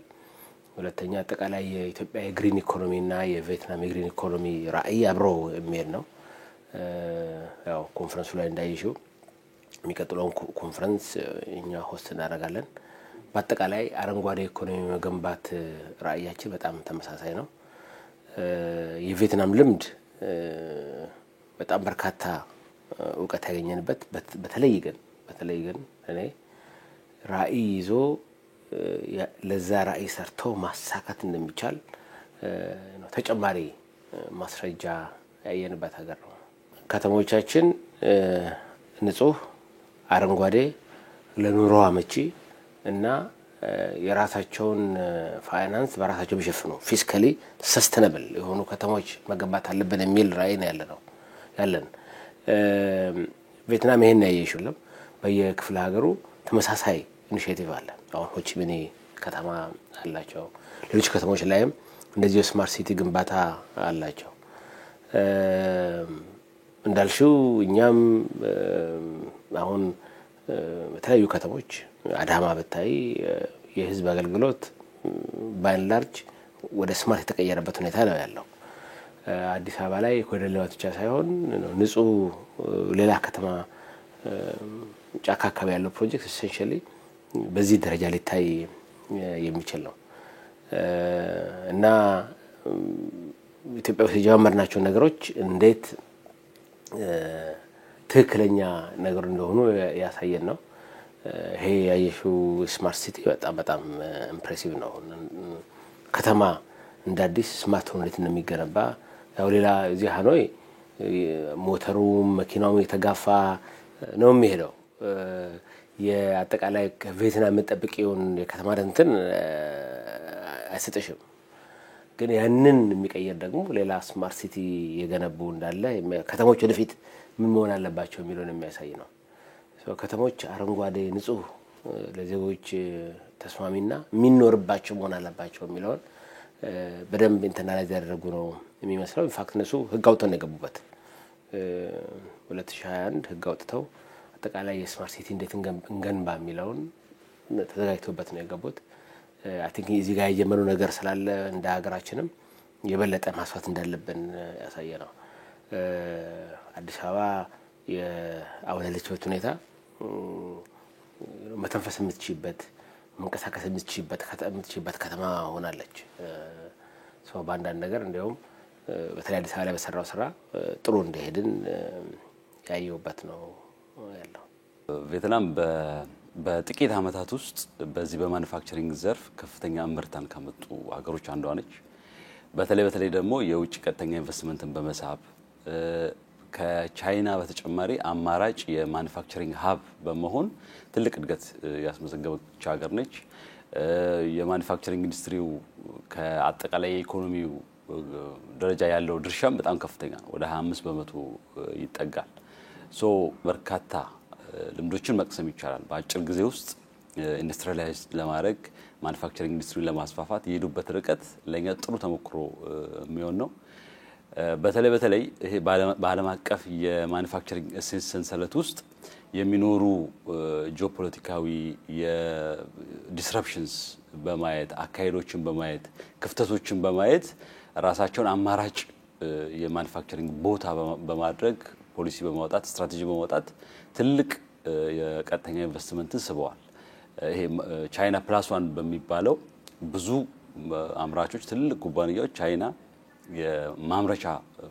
ሁለተኛ አጠቃላይ የኢትዮጵያ የግሪን ኢኮኖሚ እና የቪየትናም የግሪን ኢኮኖሚ ራዕይ አብሮ የሚሄድ ነው። ያው ኮንፈረንሱ ላይ እንዳይሽው የሚቀጥለው ኮንፈረንስ እኛ ሆስት እናደርጋለን። በአጠቃላይ አረንጓዴ ኢኮኖሚ መገንባት ራዕያችን በጣም ተመሳሳይ ነው። የቪየትናም ልምድ በጣም በርካታ እውቀት ያገኘንበት በተለይ ግን እኔ ራዕይ ይዞ ለዛ ራዕይ ሰርቶ ማሳካት እንደሚቻል ተጨማሪ ማስረጃ ያየንበት ሀገር ነው። ከተሞቻችን ንጹህ አረንጓዴ ለኑሮ አመቺ እና የራሳቸውን ፋይናንስ በራሳቸው ቢሸፍኑ ፊስካሊ ሰስተነብል የሆኑ ከተሞች መገንባት አለብን የሚል ራዕይ ነው ያለን። ቪየትናም ይሄን ያየሽውለም በየክፍለ ሀገሩ ተመሳሳይ ኢኒሺዬቲቭ አለ። አሁን ሆቺሚኒ ከተማ አላቸው። ሌሎች ከተሞች ላይም እንደዚህ ስማርት ሲቲ ግንባታ አላቸው። እንዳልሽው እኛም አሁን በተለያዩ ከተሞች አዳማ በታይ የህዝብ አገልግሎት ባይላርጅ ወደ ስማርት የተቀየረበት ሁኔታ ነው ያለው። አዲስ አበባ ላይ ኮሪደር ልማት ብቻ ሳይሆን ንጹህ ሌላ ከተማ ጫካ አካባቢ ያለው ፕሮጀክት ኢሴንሻሊ በዚህ ደረጃ ሊታይ የሚችል ነው እና ኢትዮጵያ ውስጥ የጀመርናቸው ነገሮች እንዴት ትክክለኛ ነገር እንደሆኑ ያሳየን ነው። ይሄ ያየሽው ስማርት ሲቲ በጣም ኢምፕሬሲቭ ነው። ከተማ እንደ አዲስ ስማርት ሆኖ እንደሚገነባ ያው ሌላ እዚህ ሃኖይ ሞተሩ መኪናው የተጋፋ ነው የሚሄደው። የአጠቃላይ ቬትናም መጠበቂውን የከተማ እንትን አይሰጥሽም። ግን ያንን የሚቀየር ደግሞ ሌላ ስማርት ሲቲ የገነቡ እንዳለ ከተሞች ወደፊት ምን መሆን አለባቸው የሚለውን የሚያሳይ ነው። ከተሞች አረንጓዴ ንጹህ ለዜጎች ተስማሚና የሚኖርባቸው መሆን አለባቸው የሚለውን በደንብ ኢንተርናላይዝ ያደረጉ ነው የሚመስለው። ኢንፋክት እነሱ ህግ አውጥተው ነው የገቡበት 2021 ህግ አውጥተው አጠቃላይ የስማርት ሲቲ እንዴት እንገንባ የሚለውን ተዘጋጅተውበት ነው የገቡት። አይ ቲንክ እዚህ ጋር የጀመረው ነገር ስላለ እንደ ሀገራችንም የበለጠ ማስፋት እንዳለብን ያሳየ ነው። አዲስ አበባ የአሁን ያለችበት ሁኔታ መተንፈስ የምትችይበት መንቀሳቀስ የምትችይበት ከተማ ሆናለች። ሰው በአንዳንድ ነገር እንዲያውም በተለይ አዲስ አበባ ላይ በሰራው ስራ ጥሩ እንደሄድን ያየውበት ነው ያለው። ቬትናም በጥቂት አመታት ውስጥ በዚህ በማኑፋክቸሪንግ ዘርፍ ከፍተኛ እምርታን ከመጡ ሀገሮች አንዷ ነች። በተለይ ደግሞ የውጭ ቀጥተኛ ኢንቨስትመንትን በመሳብ ከቻይና በተጨማሪ አማራጭ የማኑፋክቸሪንግ ሀብ በመሆን ትልቅ እድገት ያስመዘገበች ሀገር ነች። የማኑፋክቸሪንግ ኢንዱስትሪው ከአጠቃላይ የኢኮኖሚው ደረጃ ያለው ድርሻም በጣም ከፍተኛ ነው። ወደ 25% ይጠጋል። በርካታ ልምዶችን መቅሰም ይቻላል። በአጭር ጊዜ ውስጥ ኢንዱስትሪላይዝ ለማድረግ ማኑፋክቸሪንግ ኢንዱስትሪ ለማስፋፋት የሄዱበት ርቀት ለኛ ጥሩ ተሞክሮ የሚሆን ነው። በተለይ ይሄ በዓለም አቀፍ የማኑፋክቸሪንግ ሰንሰለት ውስጥ የሚኖሩ ጂኦፖለቲካዊ የዲስራፕሽንስ በማየት አካሄዶችን በማየት ክፍተቶችን በማየት ራሳቸውን አማራጭ የማኑፋክቸሪንግ ቦታ በማድረግ ፖሊሲ በማውጣት ስትራቴጂ በማውጣት ትልቅ የቀጥተኛ ኢንቨስትመንትን ስበዋል። ይሄ ቻይና +1 በሚባለው ብዙ አምራቾች ትልቅ ኩባንያዎች ቻይና የማምረቻ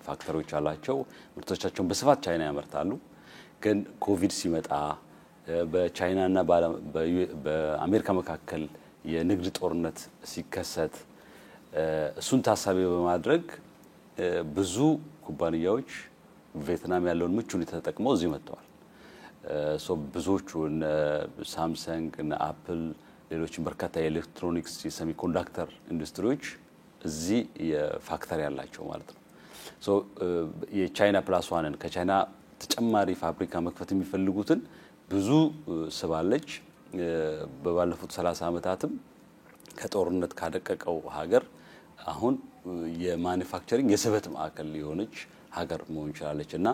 ፋክተሪዎች አላቸው። ምርቶቻቸውን በስፋት ቻይና ያመርታሉ። ግን ኮቪድ ሲመጣ በቻይናና በአሜሪካ መካከል የንግድ ጦርነት ሲከሰት እሱን ታሳቢ በማድረግ ብዙ ኩባንያዎች ቬትናም ያለውን ምቹ ሁኔታ ተጠቅመው እዚህ መጥተዋል። ብዙዎቹ ሳምሰንግ እና አፕል ሌሎችም በርካታ የኤሌክትሮኒክስ የሴሚኮንዳክተር ኢንዱስትሪዎች እዚህ የፋክተሪ ያላቸው ማለት ነው። የቻይና +1ን ከቻይና ተጨማሪ ፋብሪካ መክፈት የሚፈልጉትን ብዙ ስባለች። በባለፉት 30 አመታትም ከጦርነት ካደቀቀው ሀገር አሁን የማኑፋክቸሪንግ የስበት ማዕከል የሆነች ሀገር መሆን ይችላልች እና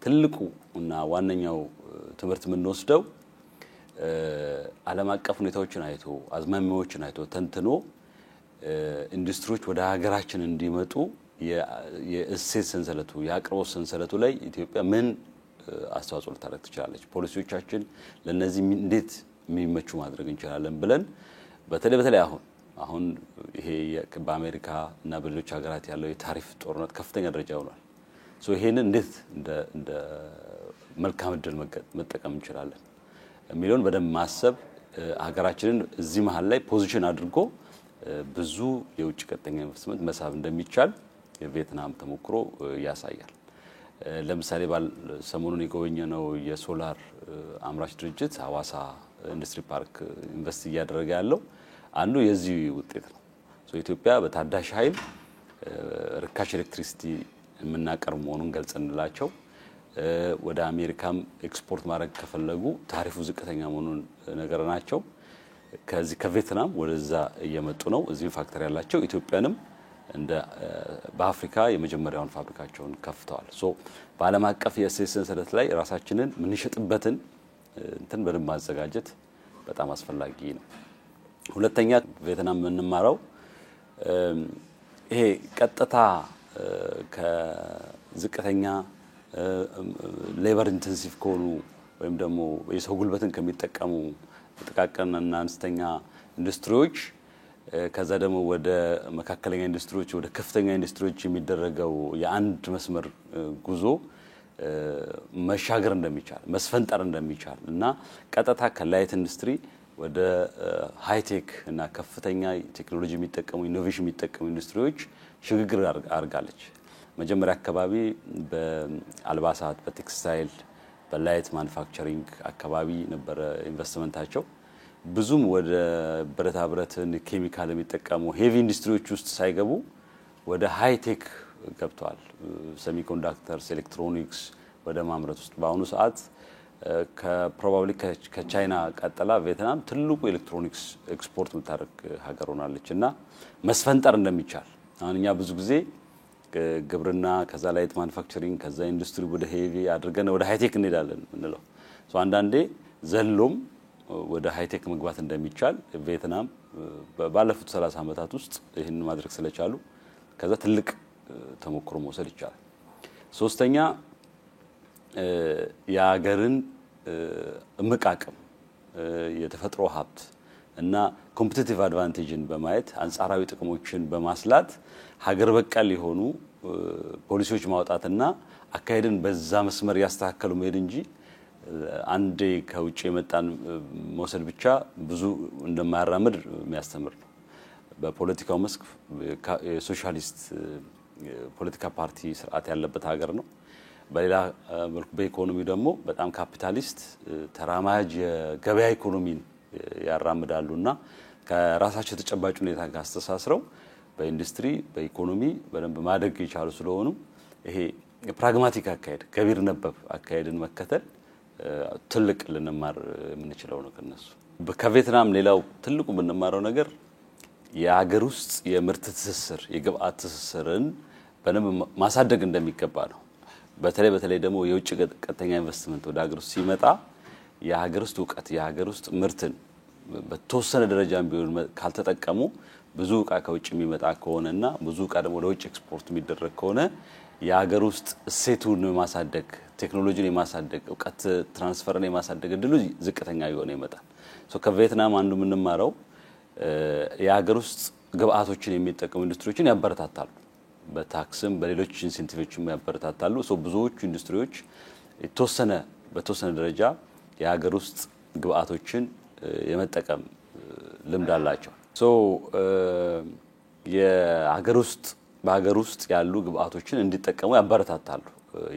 ትልቁ እና ዋነኛው ትምህርት የምንወስደው ዓለም አቀፍ ሁኔታዎችን አይቶ አዝማሚያዎችን አይቶ ተንትኖ ኢንዱስትሪዎች ወደ ሀገራችን እንዲመጡ የእሴት ሰንሰለቱ የአቅርቦት ሰንሰለቱ ላይ ኢትዮጵያ ምን አስተዋጽኦ ልታደርግ ትችላለች፣ ፖሊሲዎቻችን ለነዚህ እንዴት የሚመቹ ማድረግ እንችላለን ብለን በተለይ አሁን ይሄ በአሜሪካ እና በሌሎች ሀገራት ያለው የታሪፍ ጦርነት ከፍተኛ ደረጃ ሆኗል። ይሄንን እንዴት እንደ መልካም እድል መጠቀም እንችላለን የሚለውን በደንብ ማሰብ ሀገራችንን እዚህ መሃል ላይ ፖዚሽን አድርጎ ብዙ የውጭ ቀጥተኛ ኢንቨስትመንት መሳብ እንደሚቻል የቪየትናም ተሞክሮ ያሳያል። ለምሳሌ ሰሞኑን የጎበኘነው የሶላር አምራች ድርጅት ሐዋሳ ኢንዱስትሪ ፓርክ ኢንቨስት እያደረገ ያለው አንዱ የዚህ ውጤት ነው። ኢትዮጵያ በታዳሽ ኃይል ርካሽ ኤሌክትሪሲቲ የምናቀርብ መሆኑን ገልጸንላቸው ወደ አሜሪካም ኤክስፖርት ማድረግ ከፈለጉ ታሪፉ ዝቅተኛ መሆኑን ነገርናቸው። ከዚህ ከቪየትናም ወደዛ እየመጡ ነው። እዚህ ፋክተሪ ያላቸው ኢትዮጵያንም እንደ በአፍሪካ የመጀመሪያውን ፋብሪካቸውን ከፍተዋል። ሶ በዓለም አቀፍ የእሴት ሰንሰለት ላይ ራሳችንን ምንሸጥበትን እንትን በደንብ ማዘጋጀት በጣም አስፈላጊ ነው። ሁለተኛ ቪየትናም የምንማረው ይሄ ቀጥታ ከዝቅተኛ ሌበር ኢንቴንሲቭ ከሆኑ ወይም ደግሞ የሰው ጉልበትን ከሚጠቀሙ ጥቃቅንና አነስተኛ ኢንዱስትሪዎች ከዛ ደግሞ ወደ መካከለኛ ኢንዱስትሪዎች ወደ ከፍተኛ ኢንዱስትሪዎች የሚደረገው የአንድ መስመር ጉዞ መሻገር እንደሚቻል መስፈንጠር እንደሚቻል እና ቀጥታ ከላይት ኢንዱስትሪ ወደ ሃይቴክ እና ከፍተኛ ቴክኖሎጂ የሚጠቀሙ ኢኖቬሽን የሚጠቀሙ ኢንዱስትሪዎች ሽግግር አርጋለች። መጀመሪያ አካባቢ በአልባሳት በቴክስታይል በላይት ማኑፋክቸሪንግ አካባቢ ነበር ኢንቨስትመንታቸው። ብዙም ወደ ብረታ ብረትን ኬሚካል የሚጠቀሙ ሄቪ ኢንዱስትሪዎች ውስጥ ሳይገቡ ወደ ሃይቴክ ገብተዋል። ሴሚኮንዳክተርስ ኤሌክትሮኒክስ ወደ ማምረት ውስጥ በአሁኑ ሰዓት ከፕሮባብሊ ከቻይና ቀጥላ ቪየትናም ትልቁ ኤሌክትሮኒክስ ኤክስፖርት የምታደርግ ሀገር ሆናለች እና መስፈንጠር እንደሚቻል አሁን እኛ ብዙ ጊዜ ግብርና ከዛ ላይት ማኑፋክቸሪንግ ከዛ ኢንዱስትሪ ወደ ሄቪ አድርገን ወደ ሃይቴክ እንሄዳለን እንለው ሶ አንዳንዴ ዘሎም ወደ ሃይቴክ መግባት እንደሚቻል ቪየትናም ባለፉት 30 ዓመታት ውስጥ ይሄን ማድረግ ስለቻሉ ከዛ ትልቅ ተሞክሮ መውሰድ ይቻላል። ሶስተኛ የሀገርን እምቃቅም የተፈጥሮ ሀብት እና ኮምፒቲቲቭ አድቫንቴጅን በማየት አንጻራዊ ጥቅሞችን በማስላት ሀገር በቀል የሆኑ ፖሊሲዎች ማውጣትና አካሄድን በዛ መስመር ያስተካከሉ መሄድ እንጂ አንዴ ከውጭ የመጣን መውሰድ ብቻ ብዙ እንደማያራምድ የሚያስተምር ነው። በፖለቲካው መስክ የሶሻሊስት ፖለቲካ ፓርቲ ስርዓት ያለበት ሀገር ነው። በሌላ መልኩ በኢኮኖሚ ደግሞ በጣም ካፒታሊስት ተራማጅ የገበያ ኢኮኖሚን ያራምዳሉና ከራሳቸው ተጨባጭ ሁኔታ ጋር አስተሳስረው በኢንዱስትሪ በኢኮኖሚ በደንብ ማደግ ይቻሉ ስለሆኑ ይሄ የፕራግማቲክ አካሄድ ገቢር ነበብ አካሄድን መከተል ትልቅ ልንማር የምንችለው ነው ከነሱ። ከቪየትናም ሌላው ትልቁ የምንማረው ነገር የሀገር ውስጥ የምርት ትስስር የግብአት ትስስርን በደንብ ማሳደግ እንደሚገባ ነው። በተለይ ደግሞ የውጭ ቀጥተኛ ኢንቨስትመንት ወደ ሀገር ውስጥ ሲመጣ የሀገር ውስጥ ዕውቀት የሀገር ውስጥ ምርትን በተወሰነ ደረጃም ቢሆን ካልተጠቀሙ ብዙ ዕቃ ከውጭ የሚመጣ ከሆነና ብዙ ዕቃ ደግሞ ወደ ውጭ ኤክስፖርት የሚደረግ ከሆነ የሀገር ውስጥ እሴቱን ማሳደግ ቴክኖሎጂን የማሳደግ ዕውቀት ትራንስፈርን የማሳደግ እድሉ ዝቅተኛ ይሆነ ይመጣል። ሶ ከቪየትናም አንዱ የምንማረው የሀገር ውስጥ ግብአቶችን የሚጠቀሙ ኢንዱስትሪዎችን ያበረታታሉ። በታክስም በሌሎች ኢንሴንቲቮችም ያበረታታሉ። ሶ ብዙዎቹ ኢንዱስትሪዎች በተወሰነ ደረጃ የሀገር ውስጥ ግብአቶችን የመጠቀም ልምድ አላቸው። ሶ በሀገር ውስጥ ያሉ ግብአቶችን እንዲጠቀሙ ያበረታታሉ።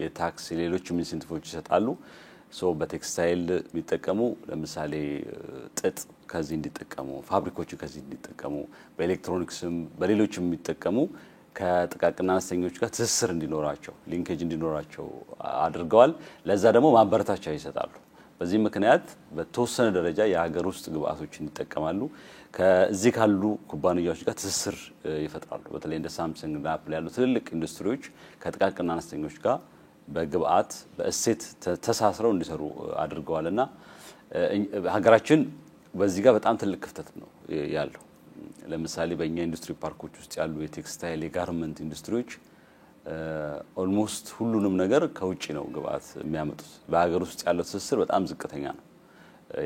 የታክስ ሌሎች ኢንሴንቲቮች ይሰጣሉ። ሶ በቴክስታይል የሚጠቀሙ ለምሳሌ ጥጥ ከዚህ እንዲጠቀሙ ፋብሪኮች ከዚህ እንዲጠቀሙ በኤሌክትሮኒክስም በሌሎችም የሚጠቀሙ ከጥቃቅንና አነስተኞች ጋር ትስስር እንዲኖራቸው ሊንኬጅ እንዲኖራቸው አድርገዋል። ለዛ ደግሞ ማበረታቻ ይሰጣሉ። በዚህ ምክንያት በተወሰነ ደረጃ የሀገር ውስጥ ግብአቶችን ይጠቀማሉ። ከዚህ ካሉ ኩባንያዎች ጋር ትስስር ይፈጥራሉ። በተለይ እንደ ሳምሰንግ እና አፕል ያሉ ትልልቅ ኢንዱስትሪዎች ከጥቃቅንና አነስተኞች ጋር በግብአት በእሴት ተሳስረው እንዲሰሩ አድርገዋልና ሀገራችን በዚህ ጋር በጣም ትልቅ ክፍተት ነው ያለው። ለምሳሌ በእኛ ኢንዱስትሪ ፓርኮች ውስጥ ያሉ የቴክስታይል የጋርመንት ኢንዱስትሪዎች ኦልሞስት ሁሉንም ነገር ከውጪ ነው ግብአት የሚያመጡት። በሀገር ውስጥ ያለው ትስስር በጣም ዝቅተኛ ነው።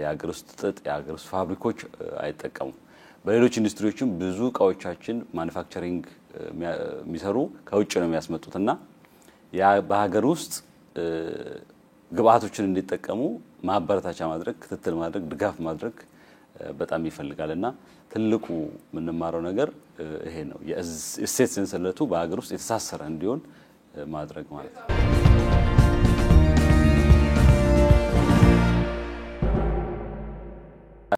የሀገር ውስጥ ጥጥ የሀገር ውስጥ ፋብሪኮች አይጠቀሙም። በሌሎች ኢንዱስትሪዎችም ብዙ እቃዎቻችን ማኑፋክቸሪንግ የሚሰሩ ከውጭ ነው የሚያስመጡትና በሀገር ውስጥ ግብአቶችን እንዲጠቀሙ ማበረታቻ ማድረግ ክትትል ማድረግ ድጋፍ ማድረግ በጣም ይፈልጋልና ትልቁ የምንማረው ነገር ይሄ ነው። የእሴት ሰንሰለቱ በሀገር ውስጥ የተሳሰረ እንዲሆን ማድረግ ማለት ነው።